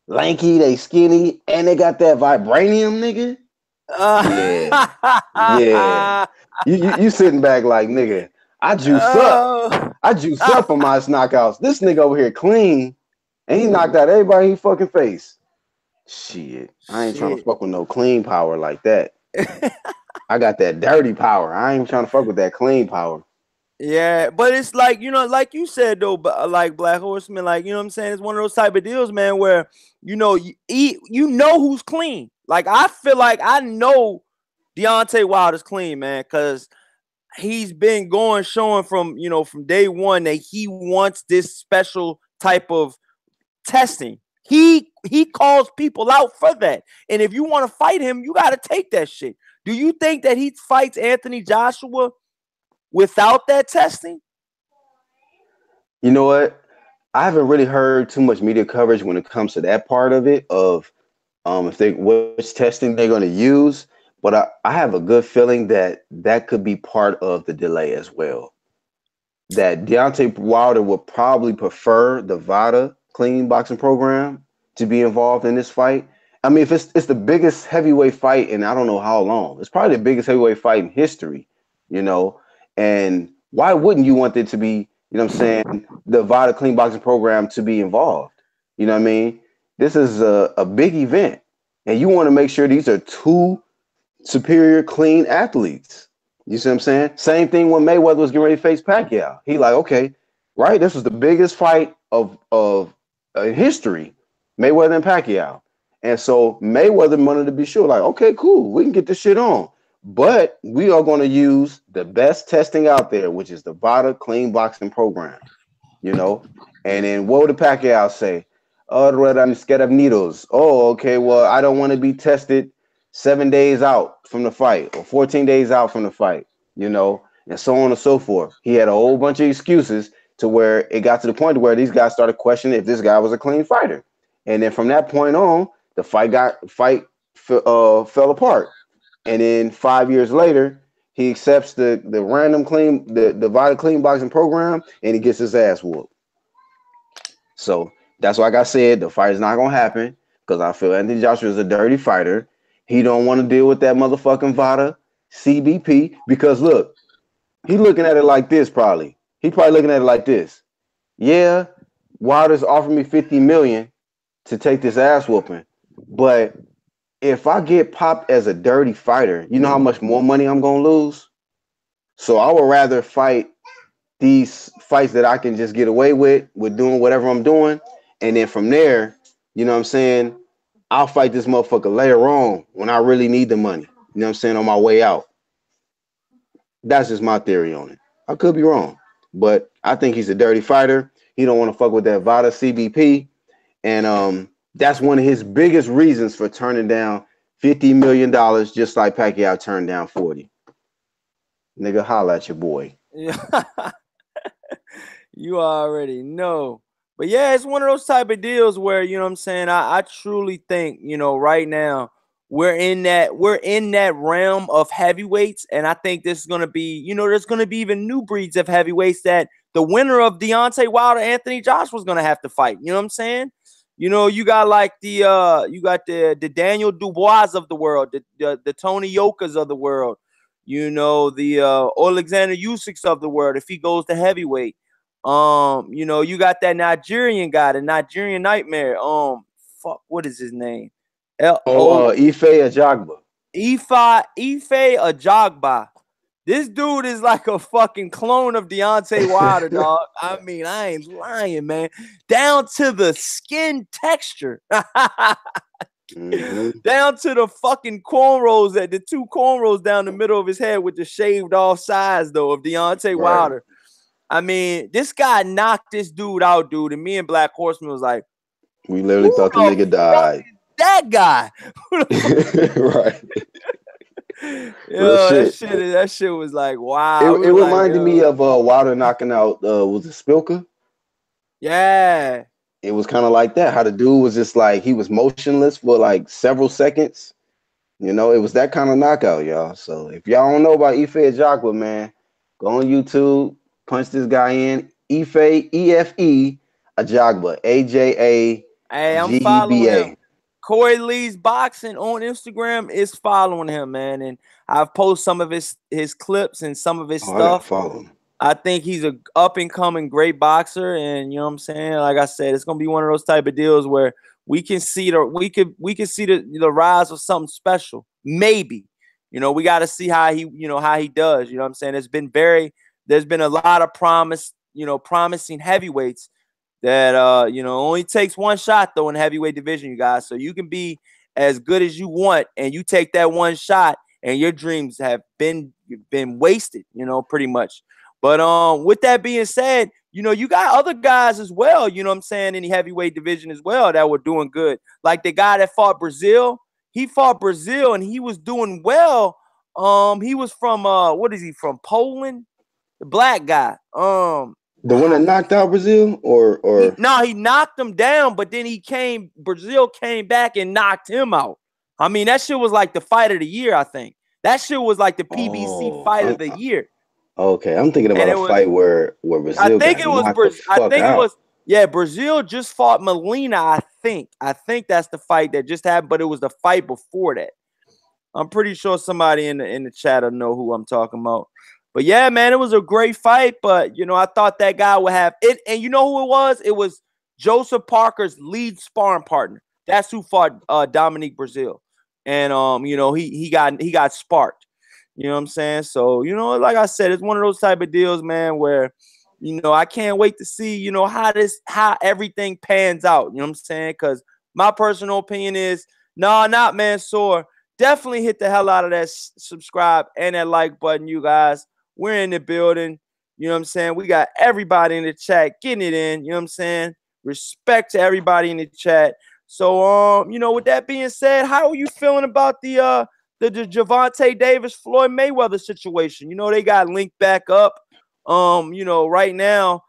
lanky, they skinny, and they got that vibranium, nigga. Yeah, yeah. You sitting back like, nigga, I juice up. Oh. I juice up on my knockouts. This nigga over here clean, and he knocked out everybody he fucking face. Shit, I ain't trying to Shit. fuck with no clean power like that. I got that dirty power. I ain't trying to fuck with that clean power. Yeah, but it's like, like you said though, but like Black Horseman, like, you know what I'm saying? It's one of those type of deals, man, where you eat, who's clean. Like, I feel like I know Deontay Wilder's clean, man, because he's been showing from day one that he wants this special type of testing. He calls people out for that. And if you want to fight him, you got to take that shit. Do you think that he fights Anthony Joshua without that testing? You know what? I haven't really heard too much media coverage when it comes to that part of it, of if they which testing they're going to use. But I have a good feeling that that could be part of the delay as well. That Deontay Wilder would probably prefer the VADA clean boxing program to be involved in this fight. I mean, if it's the biggest heavyweight fight in I don't know how long, it's probably the biggest heavyweight fight in history, you know. And why wouldn't you want it to be, you know what I'm saying, the VADA clean boxing program to be involved? You know what I mean? This is a big event, and you want to make sure these are two superior, clean athletes. You see what I'm saying? Same thing when Mayweather was getting ready to face Pacquiao. He like, okay, right? This was the biggest fight of history, Mayweather and Pacquiao. And so Mayweather wanted to be sure, like, okay, cool, we can get this shit on. But we are going to use the best testing out there, which is the VADA clean boxing program, you know? And then what would the Pacquiao say? Oh, I'm scared of needles. Oh, okay, well, I don't want to be tested 7 days out from the fight or 14 days out from the fight, you know, and so on and so forth. He had a whole bunch of excuses to where it got to the point where these guys started questioning if this guy was a clean fighter. And then from that point on, the fight fell apart. And then 5 years later, he accepts the random the VADA clean boxing program, and he gets his ass whooped. So that's like I said, the fight is not gonna happen because I feel Anthony Joshua is a dirty fighter. He don't want to deal with that motherfucking VADA CBP because look, he looking at it like this probably. He probably looking at it like this. Yeah, Wilder's offered me 50 million to take this ass whooping, but if I get popped as a dirty fighter, you know how much more money I'm gonna lose? So I would rather fight these fights that I can just get away with doing whatever I'm doing. And then from there, you know what I'm saying? I'll fight this motherfucker later on when I really need the money. You know what I'm saying? On my way out. That's just my theory on it. I could be wrong, but I think he's a dirty fighter. He don't want to fuck with that VADA CBP. And that's one of his biggest reasons for turning down $50 million, just like Pacquiao turned down 40. Nigga, holla at your boy. Yeah. You already know. But yeah, it's one of those type of deals where, you know what I'm saying, I truly think, right now we're in that realm of heavyweights, and I think this is gonna be, there's gonna be even new breeds of heavyweights that the winner of Deontay Wilder, Anthony Joshua is gonna have to fight. You know what I'm saying? You got like the Daniel Dubois of the world, the Tony Yokas of the world, the Alexander Usyk of the world if he goes to heavyweight. You got that Nigerian guy, the Nigerian Nightmare. What is his name? Ife Ajagba. Ife Ajagba. This dude is like a fucking clone of Deontay Wilder, dog. I mean, I ain't lying, man. Down to the skin texture. Mm-hmm. Down to the fucking cornrows, the two cornrows down the middle of his head with the shaved off sides, though, of Deontay Wilder. I mean, this guy knocked this dude out, dude. And me and Black Horseman was like, we literally thought the nigga died. That guy. Right. Yo, that shit was like, wow. It reminded me of Wilder knocking out was it Spilka? Yeah. It was kind of like that. How the dude was just like he was motionless for like several seconds. It was that kind of knockout, y'all. So if y'all don't know about Ife Ajagba, man, go on YouTube, punch this guy in. Ife Ajagba, Hey, I'm following him. GBA. Corey Lee's boxing on Instagram is following him, man, and I've posted some of his clips and some of his Oh, I gotta stuff. follow him. I think he's a up and coming great boxer, and you know what I'm saying. Like I said, it's gonna be one of those type of deals where we can see the rise of something special. Maybe, you know, we got to see how he does. You know what I'm saying. There's been a lot of promising heavyweights that only takes one shot though in the heavyweight division, you guys. So you can be as good as you want, and you take that one shot, and your dreams have been wasted, pretty much. But with that being said, you got other guys as well, you know what I'm saying, in the heavyweight division as well that were doing good. Like the guy that fought Brazil, he fought Brazil and he was doing well. He was from what is he from? Poland? The black guy. The one that knocked out Brazil, or he knocked him down, but then Brazil came back and knocked him out. I mean, that shit was like the fight of the year, I think. That shit was like the PBC fight of the year. Okay, I'm thinking about a fight where Brazil got knocked the fuck out. Brazil just fought Molina, I think. I think that's the fight that just happened, but it was the fight before that. I'm pretty sure somebody in the chat will know who I'm talking about. But yeah, man, it was a great fight. But I thought that guy would have it. And you know who it was? It was Joseph Parker's lead sparring partner. That's who fought Dominique Brazil. And he got sparked. You know what I'm saying? So, like I said, it's one of those type of deals, man, where I can't wait to see, how everything pans out. You know what I'm saying? Because my personal opinion is, not Mansoor. Definitely hit the hell out of that subscribe and that like button, you guys. We're in the building. You know what I'm saying? We got everybody in the chat getting it in. You know what I'm saying? Respect to everybody in the chat. So, with that being said, how are you feeling about the Gervonta Davis Floyd Mayweather situation? They got linked back up. Right now,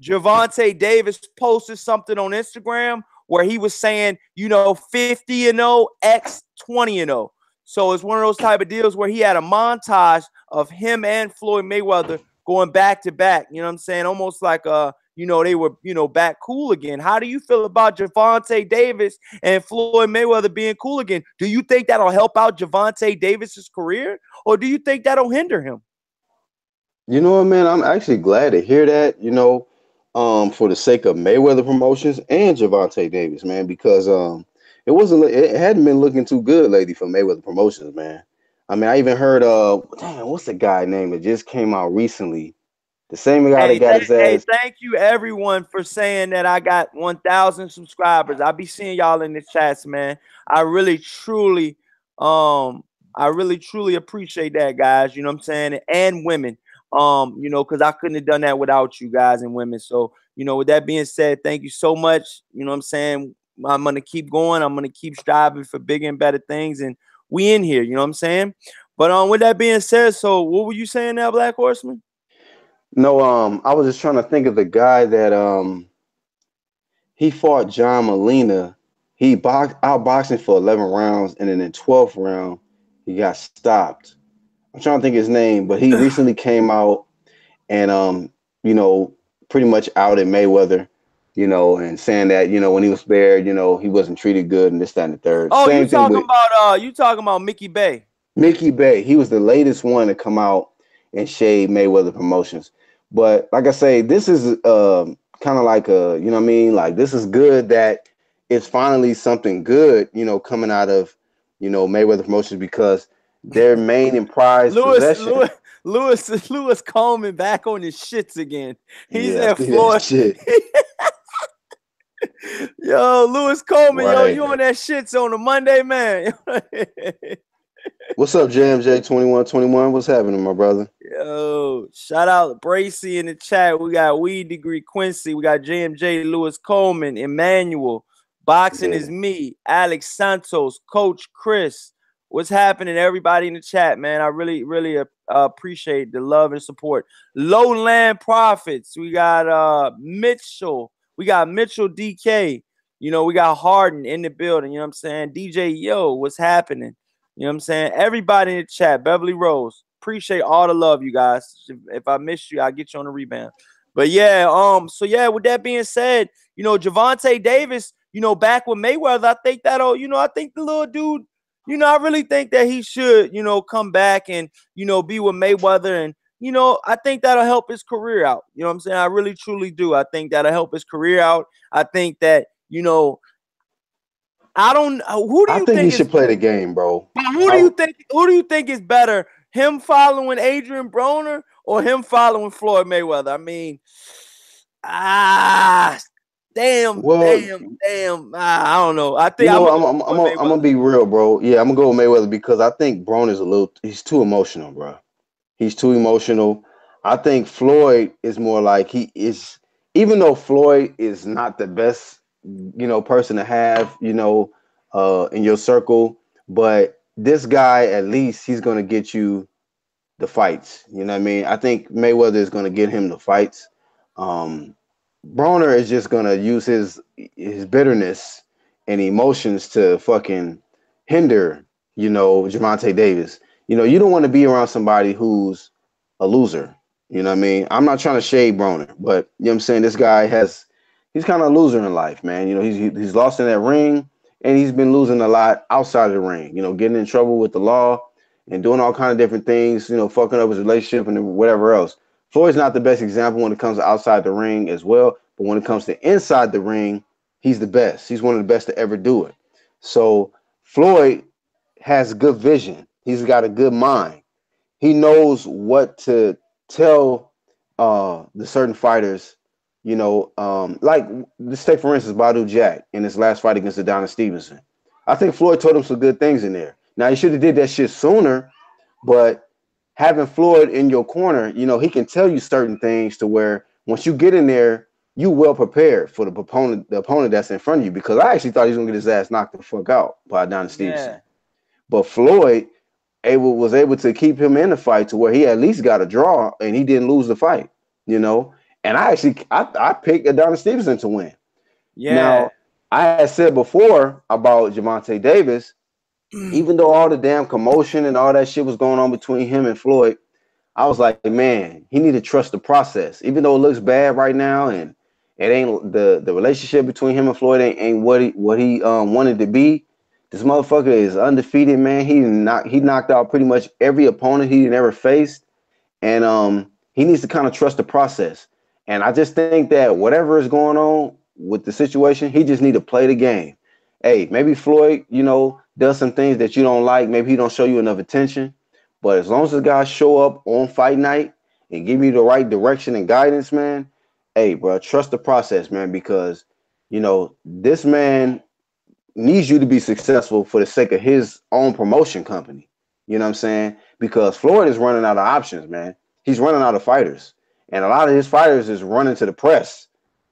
Gervonta Davis posted something on Instagram where he was saying, 50-0 x 20-0. So it's one of those type of deals where he had a montage of him and Floyd Mayweather going back to back. You know what I'm saying? Almost like they were, back cool again. How do you feel about Gervonta Davis and Floyd Mayweather being cool again? Do you think that'll help out Gervonta Davis's career, or do you think that'll hinder him? You know what, man? I'm actually glad to hear that, for the sake of Mayweather Promotions and Gervonta Davis, man, because it hadn't been looking too good lately for Mayweather Promotions, man. I mean, I even heard what's the guy name that just came out recently? The same guy that got his ass. Thank you everyone for saying that I got 1,000 subscribers. I'll be seeing y'all in the chats, man. I really truly appreciate that, guys. You know what I'm saying? And women. Because I couldn't have done that without you guys and women. So, with that being said, thank you so much. You know what I'm saying? I'm gonna keep going. I'm gonna keep striving for bigger and better things, and we in here. You know what I'm saying? But with that being said, so what were you saying now, Black Horseman? No, I was just trying to think of the guy that he fought John Molina. He outboxing for 11 rounds, and then in 12th round he got stopped. I'm trying to think his name, but he recently came out and pretty much outed Mayweather, and saying that, when he was spared, he wasn't treated good and this, that, and the third. Oh, you talking about Mickey Bay. Mickey Bay. He was the latest one to come out and shade Mayweather Promotions. But like I say, this is kind of like like this is good that it's finally something good, coming out of, Mayweather Promotions, because their main and prized possession. Lewis Coleman back on his shits again. He said Floyd. Shit. Yo, Lewis Coleman, right. You on that shits on a Monday, man. What's up, JMJ2121? What's happening, my brother? Yo, shout out Bracy in the chat. We got Weed Degree Quincy. We got JMJ, Lewis Coleman, Emmanuel. Boxing is me, Alex Santos, Coach Chris. What's happening, everybody in the chat, man? I really, really appreciate the love and support. Lowland Profits. We got Mitchell. We got Mitchell DK. We got Harden in the building. You know what I'm saying? DJ Yo, what's happening? You know what I'm saying? Everybody in the chat. Beverly Rose. Appreciate all the love, you guys. If I missed you, I'll get you on the rebound. But yeah, so yeah, with that being said, Gervonta Davis, back with Mayweather, I think that'll, I think the little dude, I really think that he should, come back and, be with Mayweather. And, I think that'll help his career out. You know what I'm saying? I really truly do. I think that'll help his career out. I think that, I don't who do I you think he think is should play the game, bro. who do you think is better? Him following Adrian Broner or him following Floyd Mayweather? I mean, ah, damn, Well, damn, damn. I don't know. I think you I'm know, gonna I'm go I'm I'm Floyd gonna, I'm gonna Mayweather. be real, bro. Yeah, I'm gonna go with Mayweather because I think Braun is he's too emotional, bro. He's too emotional. I think Floyd is more like he is, even though Floyd is not the best, person to have, in your circle, but this guy at least he's gonna get you the fights. You know what I mean? I think Mayweather is gonna get him the fights. Um, Broner is just gonna use his bitterness and emotions to fucking hinder, Gervonta Davis. You don't want to be around somebody who's a loser. You know what I mean? I'm not trying to shade Broner, but you know what I'm saying? This guy he's kind of a loser in life, man. He's lost in that ring and he's been losing a lot outside of the ring, getting in trouble with the law and doing all kind of different things, fucking up his relationship and whatever else. Floyd's not the best example when it comes to outside the ring as well, but when it comes to inside the ring, he's the best. He's one of the best to ever do it. So Floyd has good vision. He's got a good mind. He knows what to tell the certain fighters. Like let's take for instance Badu Jack in his last fight against Adonis Stevenson. I think Floyd told him some good things in there. Now he should have did that shit sooner, but having Floyd in your corner, he can tell you certain things to where once you get in there, you well prepared for the opponent that's in front of you. Because I actually thought he was gonna get his ass knocked the fuck out by Adonis Stevenson, Yeah, but Floyd was able to keep him in the fight to where he at least got a draw and he didn't lose the fight. You know, and I picked Adonis Stevenson to win. yeah, Now I had said before about Gervonta Davis, even though all the damn commotion and all that shit was going on between him and Floyd, I was like, man, he need to trust the process. Even though it looks bad right now, and it ain't the relationship between him and Floyd ain't what he wanted to be. This motherfucker is undefeated, man. He knocked out pretty much every opponent he ever faced, and he needs to kind of trust the process. And I just think that whatever is going on with the situation, he just need to play the game. Hey, maybe Floyd, does some things that you don't like. Maybe he don't show you enough attention. But as long as the guys show up on fight night and give you the right direction and guidance, man, hey, bro, trust the process, man, because this man needs you to be successful for the sake of his own promotion company. You know what I'm saying? Because Floyd is running out of options, man. He's running out of fighters. And a lot of his fighters is running to the press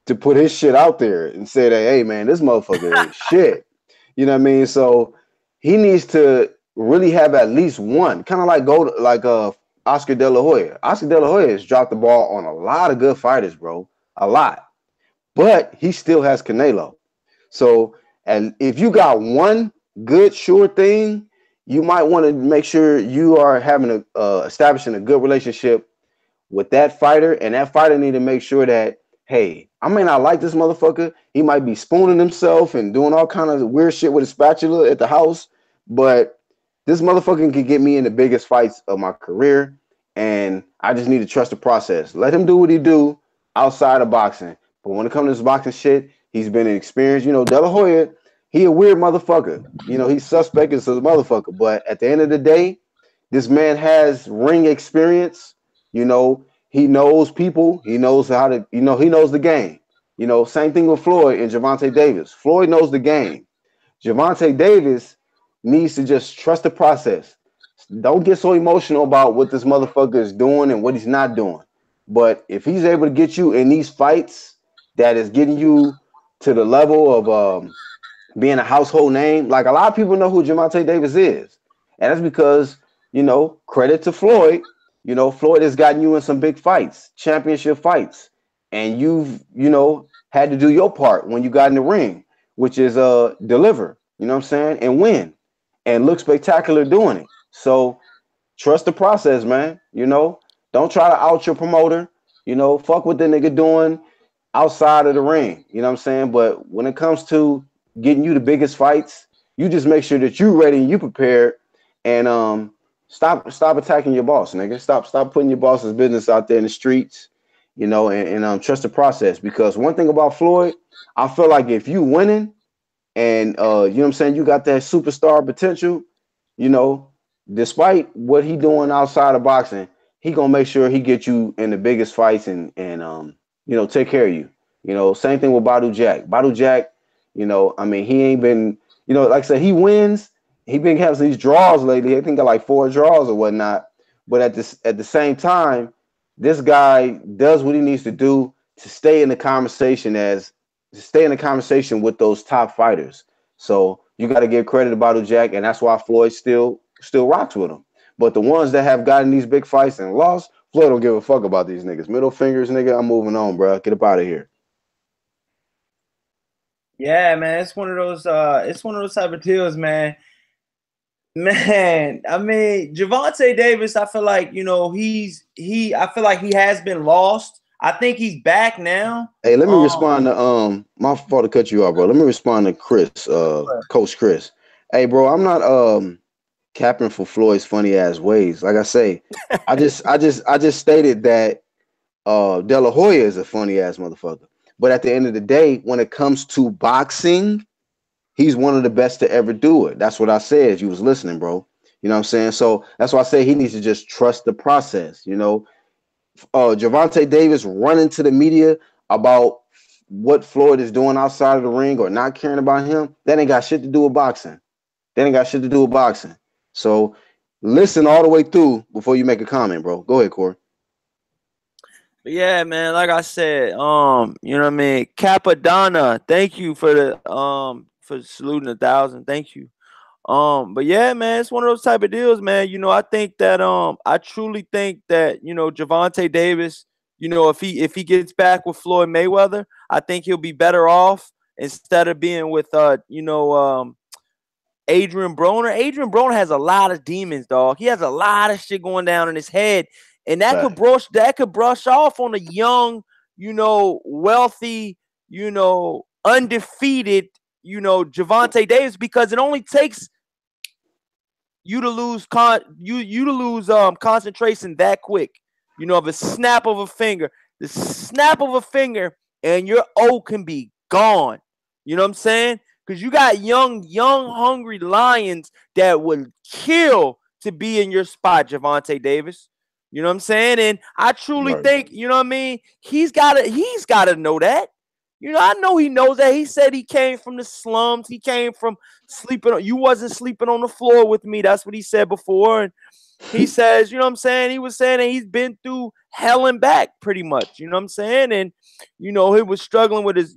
to put his shit out there and say that, hey, man, this motherfucker ain't shit. You know what I mean? So he needs to really have at least one, kind of like Oscar De La Hoya. Oscar De La Hoya has dropped the ball on a lot of good fighters, bro. A lot. But he still has Canelo. So, and if you got one good sure thing, you might want to make sure you are having establishing a good relationship with that fighter, and that fighter need to make sure that, hey, I may not like this motherfucker. He might be spooning himself and doing all kind of weird shit with a spatula at the house, but this motherfucker can get me in the biggest fights of my career, and I just need to trust the process. Let him do what he do outside of boxing. But when it comes to this boxing shit, he's been experienced. De La Hoya, he a weird motherfucker. He's suspect as a motherfucker. But at the end of the day, this man has ring experience. He knows people. He knows how to, he knows the game. Same thing with Floyd and Gervonta Davis. Floyd knows the game. Gervonta Davis needs to just trust the process. Don't get so emotional about what this motherfucker is doing and what he's not doing. But if he's able to get you in these fights that is getting you to the level of being a household name, like a lot of people know who Gervonta Davis is. And that's because, credit to Floyd. Floyd has gotten you in some big fights, championship fights. And you've, had to do your part when you got in the ring, which is deliver, you know what I'm saying, and win and look spectacular doing it. So trust the process, man. Don't try to out your promoter. Fuck what the nigga doing outside of the ring. You know what I'm saying? But when it comes to getting you the biggest fights, you just make sure that you ready and you prepared, and stop attacking your boss, nigga. Stop putting your boss's business out there in the streets, and trust the process. Because one thing about Floyd, I feel like if you winning and you know what I'm saying, you got that superstar potential, you know, despite what he doing outside of boxing, he gonna make sure he get you in the biggest fights and take care of you. Same thing with Badu Jack. Badu Jack, I mean, he ain't been, like I said, he wins. He been having these draws lately. I think got like 4 draws or whatnot. But at the same time, this guy does what he needs to do to stay in the conversation with those top fighters. So you got to give credit to Badu Jack, and that's why Floyd still rocks with him. But the ones that have gotten these big fights and lost, Floyd don't give a fuck about these niggas. Middle fingers, nigga. I'm moving on, bro. Get up out of here. Yeah, man, it's one of those. It's one of those type of deals, man. Man, I mean, Gervonta Davis, I feel like I feel like he has been lost. I think he's back now. Hey, let me respond to my fault to cut you off, bro. Let me respond to Chris, Coach Chris. Hey, bro, I'm not capping for Floyd's funny ass ways. Like I say, I just stated that De La Hoya is a funny ass motherfucker. But at the end of the day, when it comes to boxing, he's one of the best to ever do it. That's what I said. You was listening, bro. You know what I'm saying? So that's why I say he needs to just trust the process. Gervonta Davis running to the media about what Floyd is doing outside of the ring or not caring about him, that ain't got shit to do with boxing. So listen all the way through before you make a comment, bro. Go ahead, Corey. Yeah, man. Like I said, you know what I mean. Capadonna, thank you for saluting 1,000. Thank you. But yeah, man, it's one of those type of deals, man. I think that I truly think that Gervonta Davis, if he gets back with Floyd Mayweather, I think he'll be better off instead of being with Adrian Broner. Adrian Broner has a lot of demons, dog. He has a lot of shit going down in his head, and that could brush off on a young, wealthy, undefeated, Gervonta Davis, because it only takes you to lose concentration that quick. Of a snap of a finger, and your O can be gone. You know what I'm saying? Because you got young, hungry lions that would kill to be in your spot, Gervonta Davis. You know what I'm saying? And I truly Right. think, you know what I mean? He's gotta know that. I know he knows that. He said he came from the slums. He came from sleeping. You wasn't sleeping on the floor with me. That's what he said before. And he says, you know what I'm saying? He was saying that he's been through hell and back pretty much. You know what I'm saying? And, he was struggling with his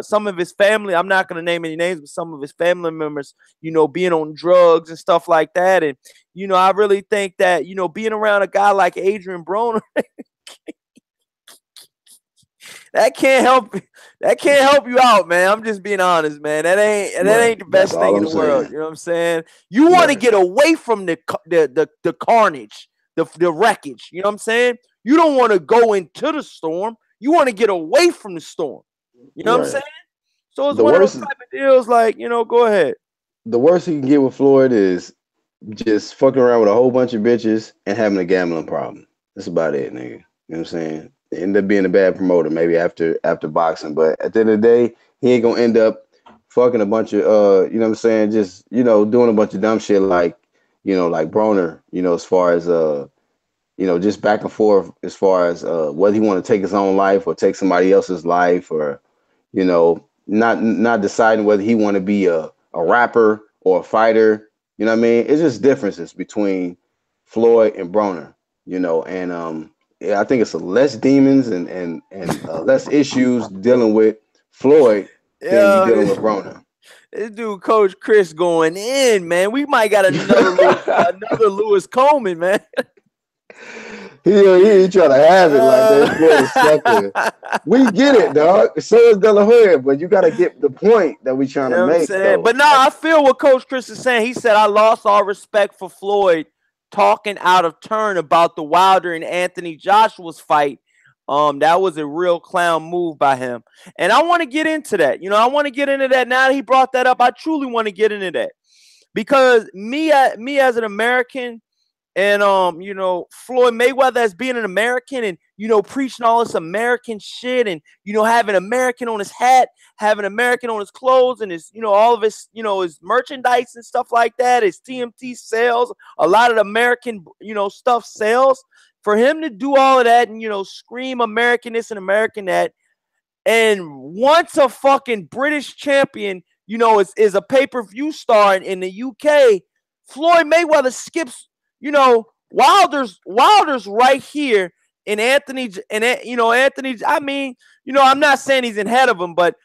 some of his family. I'm not going to name any names, but some of his family members, being on drugs and stuff like that. And, I really think that, being around a guy like Adrian Broner, that can't help you out, man. I'm just being honest, man. That ain't the That's best thing all in I'm the world. saying. You know what I'm saying? You want to Right. get away from the carnage, the wreckage. You know what I'm saying? You don't want to go into the storm. You want to get away from the storm. You know what I'm Right. saying? So it's The one of those worst type of deals. Like, go ahead. the worst he can get with Floyd is just fucking around with a whole bunch of bitches and having a gambling problem. That's about it, nigga. You know what I'm saying? End up being a bad promoter maybe after boxing, but at the end of the day, he ain't gonna end up fucking a bunch of you know what I'm saying, just doing a bunch of dumb shit like like Broner, as far as just back and forth as far as whether he want to take his own life or take somebody else's life, or not deciding whether he want to be a rapper or a fighter. You know what I mean? It's just differences between Floyd and Broner. And yeah, I think it's less demons and less issues dealing with Floyd than you Yeah, dealing with Broner. this dude, Coach Chris, going in, man. We might got another Lewis Coleman, man. He trying to have it like that. Floyd a sucker. Uh, We get it, dog. So is De La Hoya, but you got to get the point that we trying You to know what I'm make, saying? though. But no, I feel what Coach Chris is saying. He said, I lost all respect for Floyd talking out of turn about the Wilder and Anthony Joshua's fight. That was a real clown move by him. And I want to get into that. I want to get into that now that he brought that up. I truly want to get into that. Because me as an American, and Floyd Mayweather as being an American, and preaching all this American shit, and having American on his hat, having American on his clothes, and his all of his his merchandise and stuff like that, his TMT sales, a lot of the American stuff sales. For him to do all of that and scream American this and American that, and once a fucking British champion is a pay-per-view star in the UK, Floyd Mayweather skips Wilder's right here, and Anthony, I mean, I'm not saying he's ahead of him, but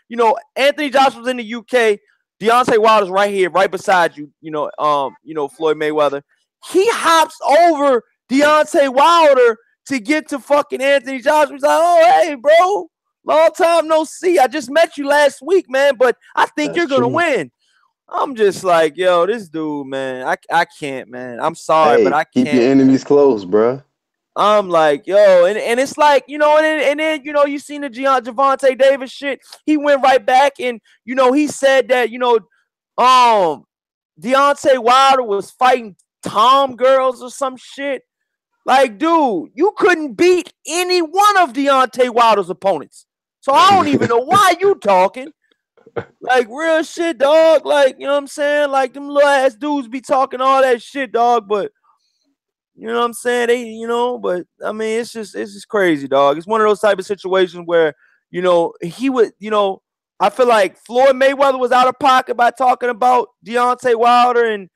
Anthony Joshua's in the UK, Deontay Wilder's right here, right beside you, Floyd Mayweather. He hops over Deontay Wilder to get to fucking Anthony Joshua. He's like, oh, hey, bro, long time no see. I just met you last week, man, but I think you're going to win. I'm just like, yo, this dude, man, I can't, man. I'm sorry, but I can't. Keep your enemies close, bro. I'm like, yo, and it's like, and then you seen the Gervonta Davis shit. He went right back and, he said that, Deontay Wilder was fighting Tom girls or some shit. Like, dude, you couldn't beat any one of Deontay Wilder's opponents. So I don't even know why you talking. Like, real shit, dog. Like, you know what I'm saying? Like, them little ass dudes be talking all that shit, dog. But, you know what I'm saying? They, but, I mean, it's just crazy, dog. It's one of those type of situations where, he would, I feel like Floyd Mayweather was out of pocket by talking about Deontay Wilder and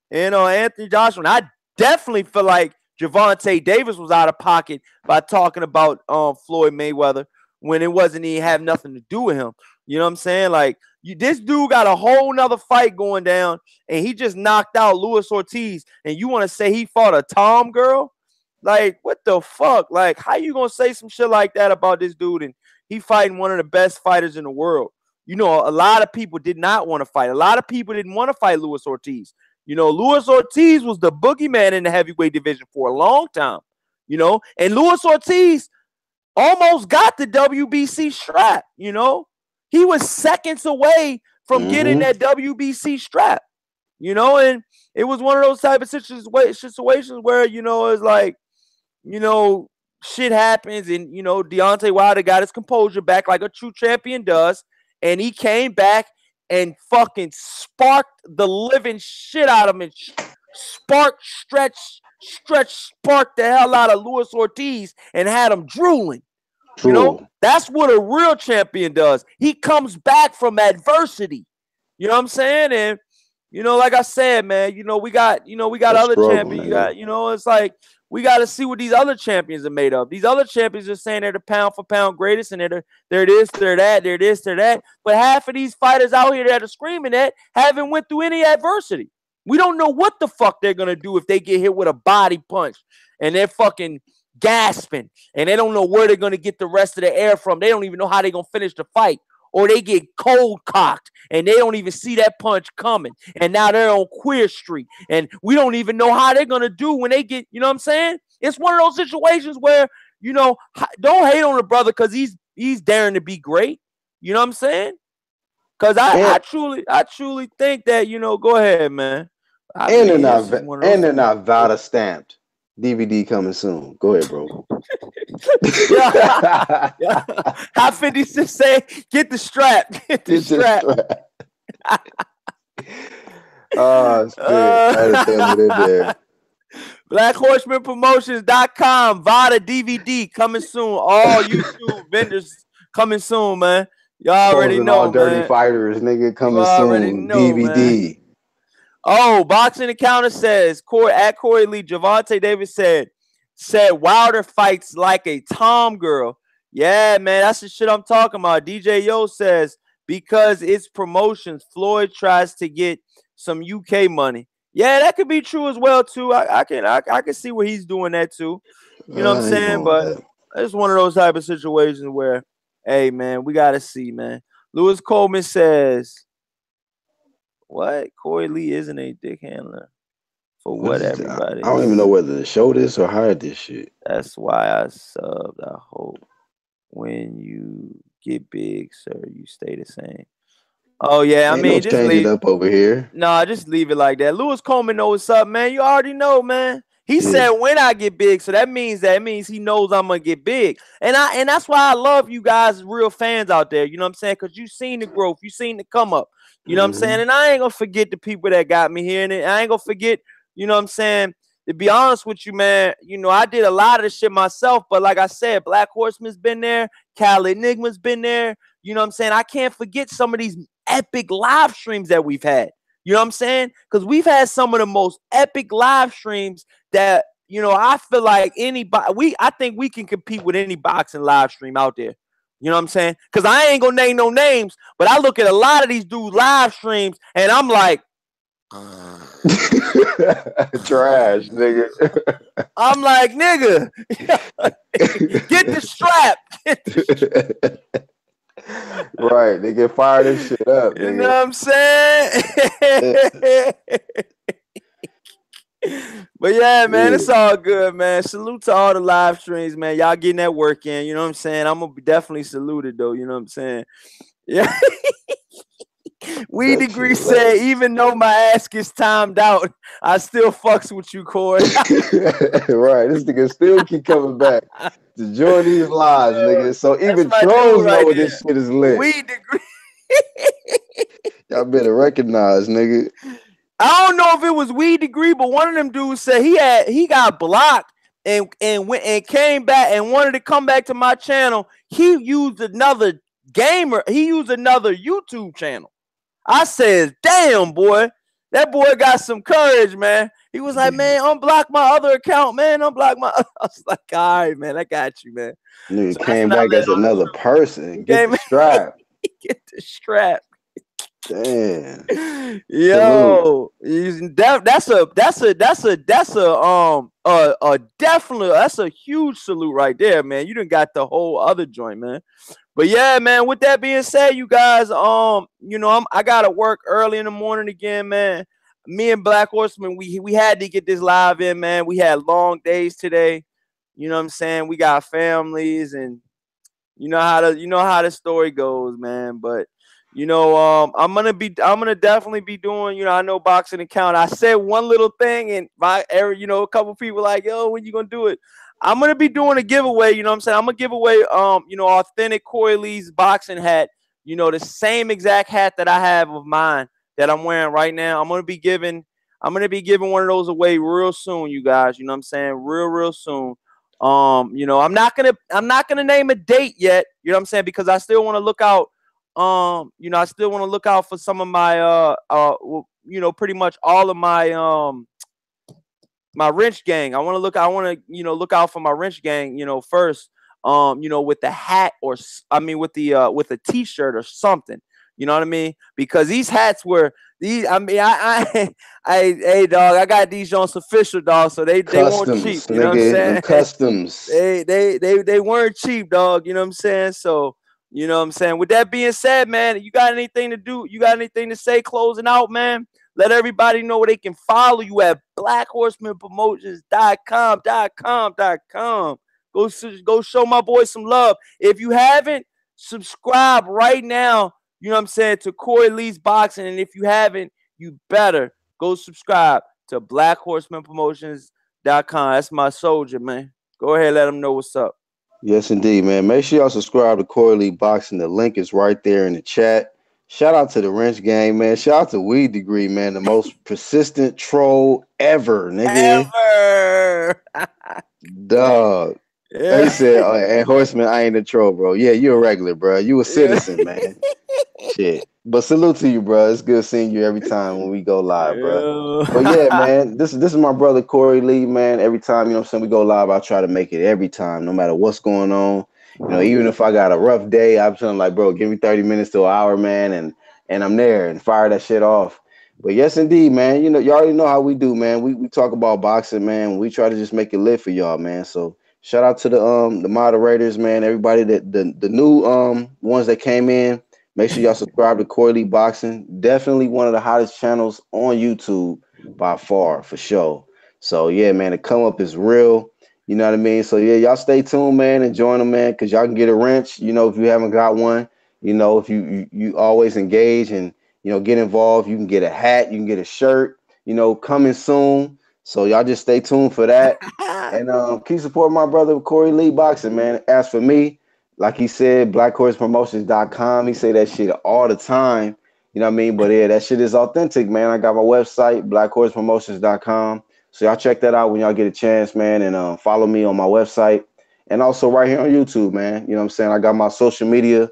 Anthony Joshua. And I definitely feel like Gervonta Davis was out of pocket by talking about Floyd Mayweather when it wasn't even have nothing to do with him. You know what I'm saying? Like, this dude got a whole nother fight going down, and he just knocked out Luis Ortiz, and you want to say he fought a Tom girl? Like, what the fuck? Like, how you going to say some shit like that about this dude, and he fighting one of the best fighters in the world? A lot of people did not want to fight. A lot of people didn't want to fight Luis Ortiz. Luis Ortiz was the boogeyman in the heavyweight division for a long time, and Luis Ortiz almost got the WBC strap, He was seconds away from getting that WBC strap, and it was one of those type of situations where, it's like, shit happens, and, Deontay Wilder got his composure back like a true champion does, and he came back and fucking sparked the living shit out of him and sparked the hell out of Luis Ortiz and had him drooling. That's what a real champion does. He comes back from adversity. You know what I'm saying? And, like I said, man, we got other champions. It's like, we got to see what these other champions are made of. These other champions are saying they're the pound for pound greatest, and they're this, they're that, they're this, they're that. But half of these fighters out here that are screaming that haven't went through any adversity. We don't know what the fuck they're going to do if they get hit with a body punch and they're fucking gasping and they don't know where they're going to get the rest of the air from. They don't even know how they're going to finish the fight. Or they get cold cocked and they don't even see that punch coming. And now they're on Queer Street. And we don't even know how they're going to do when they get, you know what I'm saying? It's one of those situations where, don't hate on the brother because he's daring to be great. You know what I'm saying? Because I truly think that, go ahead, man. They're not VADA stamped. DVD coming soon. Go ahead, bro. Yeah. How 50 Cent say, get the strap. Get the strap. Oh, shit. BlackHorsemanPromotions.com. VADA DVD coming soon. All YouTube vendors coming soon, man. Y'all already know, all dirty man. fighters, nigga, coming soon. DVD. Man. Oh, Boxing Encounter says, at Corey Lee, Gervonta Davis said Wilder fights like a Tom girl. Yeah, man, that's the shit I'm talking about. DJ Yo says, because it's promotions, Floyd tries to get some UK money. Yeah, that could be true as well, too. I can see where he's doing that, too. You know what I'm saying? But it's one of those type of situations where, hey, man, we got to see, man. Lewis Coleman says, what? Corey Lee isn't a dick handler. For what, everybody? I don't even know whether to show this or hide this shit. That's why I subbed. I hope. when you get big, sir, you stay the same. Oh yeah, I Ain't no mean, just changing leave. up over here. Nah, just leave it like that. Lewis Coleman knows what's up, man. You already know, man. He Yeah. said when I get big, so that means he knows I'm gonna get big, and that's why I love you guys, real fans out there. You know what I'm saying? Because you seen the growth, you seen the come up. You know what I'm saying? Hmm. And I ain't gonna forget the people that got me here, and I ain't gonna forget. You know what I'm saying? To be honest with you, man, I did a lot of the shit myself, but like I said, Black Horseman's been there, Cal Enigma's been there. You know what I'm saying? I can't forget some of these epic live streams that we've had. You know what I'm saying? Because we've had some of the most epic live streams that I feel like I think we can compete with any boxing live stream out there. You know what I'm saying? Because I ain't gonna name no names, but I look at a lot of these dudes live streams and I'm like, Trash, nigga. nigga, get the strap. Right, they get fired and shit up, You know nigga. what I'm saying? Yeah, But yeah, man, yeah. it's all good, man. Salute to all the live streams, man. Y'all getting that work in. You know what I'm saying? I'm gonna be definitely saluted though. You know what I'm saying? Yeah. We That shit Degree said, hilarious. even though my ass gets timed out, I still fucks with you, Corey. Right, this nigga still keep coming back to join these lives, nigga. So That's even my dude trolls right know there. this shit is lit. We Degree. Y'all better recognize, nigga. I don't know if it was We Degree, but one of them dudes said he got blocked and went and came back and wanted to come back to my channel. He used another gamer. He used another YouTube channel. I said, "Damn, boy, that boy got some courage, man." He was like, Yeah. "Man, unblock my other account, man. Unblock my." I was like, "All right, man, I got you, man." Nigga So that's came when I back let as all the another truth. person. Get the Game, strap. get the strap. Damn. Salute. Yo, that's a definitely that's a huge salute right there, man. You done got the whole other joint, man. But yeah, man. With that being said, you guys, I gotta work early in the morning again, man. Me and Black Horseman, we had to get this live in, man. We had long days today. You know what I'm saying? We got families, and you know how the story goes, man. But I'm gonna definitely be doing. I know boxing account. I said one little thing, and a couple people like, yo, when you gonna do it? I'm gonna be doing a giveaway. You know what I'm saying? I'm gonna give away authentic Corey Lee's boxing hat. The same exact hat that I have of mine that I'm wearing right now. I'm gonna be giving one of those away real soon, you guys. You know what I'm saying? Real soon. I'm not gonna name a date yet, you know what I'm saying, because I still want to look out. I still want to look out for some of my pretty much all of my wrench gang. I want to look out for my wrench gang, first. With the hat with the t-shirt or something. You know what I mean? Because these hats were these. I mean, hey dog, I got these Jones official dog, so they weren't cheap. Customs, You know what I'm nigga. Them saying? customs. They weren't cheap, dog. You know what I'm saying? So, you know what I'm saying? With that being said, man, you got anything to do? You got anything to say closing out, man? Let everybody know where they can follow you at blackhorsemanpromotions.com. Go show my boy some love. If you haven't, subscribe right now, you know what I'm saying, to Corey Lee's Boxing. And if you haven't, you better go subscribe to blackhorsemanpromotions.com. That's my soldier, man. Go ahead, let them know what's up. Yes, indeed, man. Make sure y'all subscribe to Corey Lee Boxing. The link is right there in the chat. Shout out to the Wrench Gang, man. Shout out to Weed Degree, man. The most persistent troll ever, nigga. Ever. Dog. He Yeah. said, and Horseman, I ain't a troll, bro. Yeah, you a regular, bro. You a Yeah. citizen, man. Shit. But salute to you, bro. It's good seeing you every time when we go live, bro. But yeah, Yeah. man, this is my brother Corey Lee, man. Every time, you know what I'm saying, we go live, I try to make it every time, no matter what's going on. Even if I got a rough day, I'm telling like, bro, give me 30 minutes to an hour, man, and I'm there and fire that shit off. But yes, indeed, man. You already know how we do, man. We talk about boxing, man. We try to just make it lit for y'all, man. So shout out to the moderators, man. Everybody that the new ones that came in. Make sure y'all subscribe to Corey Lee Boxing. Definitely one of the hottest channels on YouTube by far, for sure. So yeah, man, the come up is real. You know what I mean? So yeah, y'all stay tuned, man, and join them, man, because y'all can get a wrench. You know, if you haven't got one, you know, if you always engage and get involved, you can get a hat, you can get a shirt. You know, coming soon. So y'all just stay tuned for that, and keep supporting my brother Corey Lee Boxing, man. As for me, like he said, BlackHorsePromotions.com. He say that shit all the time. You know what I mean? But yeah, that shit is authentic, man. I got my website, BlackHorsePromotions.com. So y'all check that out when y'all get a chance, man, and follow me on my website and also right here on YouTube, man. You know what I'm saying? I got my social media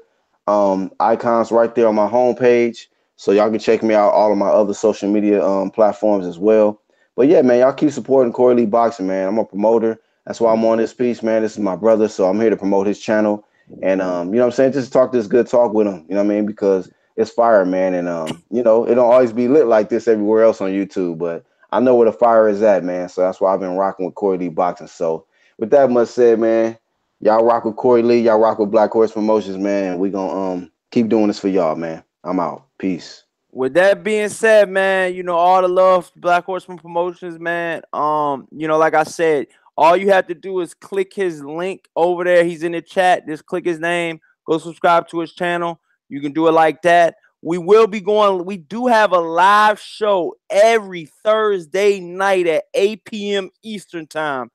icons right there on my homepage, so y'all can check me out all of my other social media platforms as well. But yeah, man, y'all keep supporting Corey Lee Boxing, man. I'm a promoter. That's why I'm on this piece, man. This is my brother, so I'm here to promote his channel. And you know what I'm saying? Just talk this good talk with him. You know what I mean? Because it's fire, man. And it don't always be lit like this everywhere else on YouTube, but I know where the fire is at, man. So that's why I've been rocking with Corey Lee Boxing. So with that much said, man, y'all rock with Corey Lee, y'all rock with Black Horse Promotions, man. And we gonna keep doing this for y'all, man. I'm out. Peace. With that being said, man, all the love to Black Horseman Promotions, man. Like I said, all you have to do is click his link over there. He's in the chat. Just click his name. Go subscribe to his channel. You can do it like that. We will be going. We do have a live show every Thursday night at 8 p.m. Eastern time.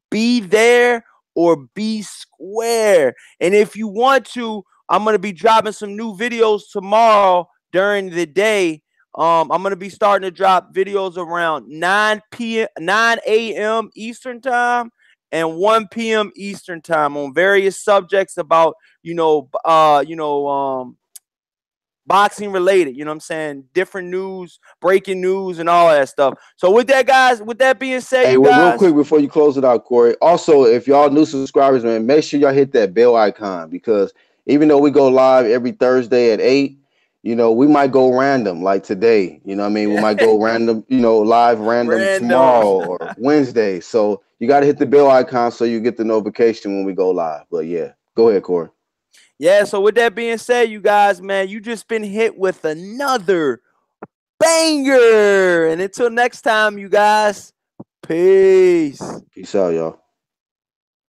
Be there or be square. And if you want to, I'm going to be dropping some new videos tomorrow during the day. I'm going to be starting to drop videos around 9 a.m. Eastern time and 1 p.m. Eastern time on various subjects about, boxing related, you know what I'm saying? Different news, breaking news, and all that stuff. So with that, guys, with that being said, Hey, you real guys, quick before you close it out, Corey. Also, if y'all new subscribers, man, make sure y'all hit that bell icon because even though we go live every Thursday at 8, we might go random like today. You know what I mean? We might go random, live random random. tomorrow or Wednesday. So you got to hit the bell icon so you get the notification when we go live. But yeah, go ahead, Corey. Yeah, so with that being said, you guys, man, you just been hit with another banger. And until next time, you guys, peace. Peace out, y'all.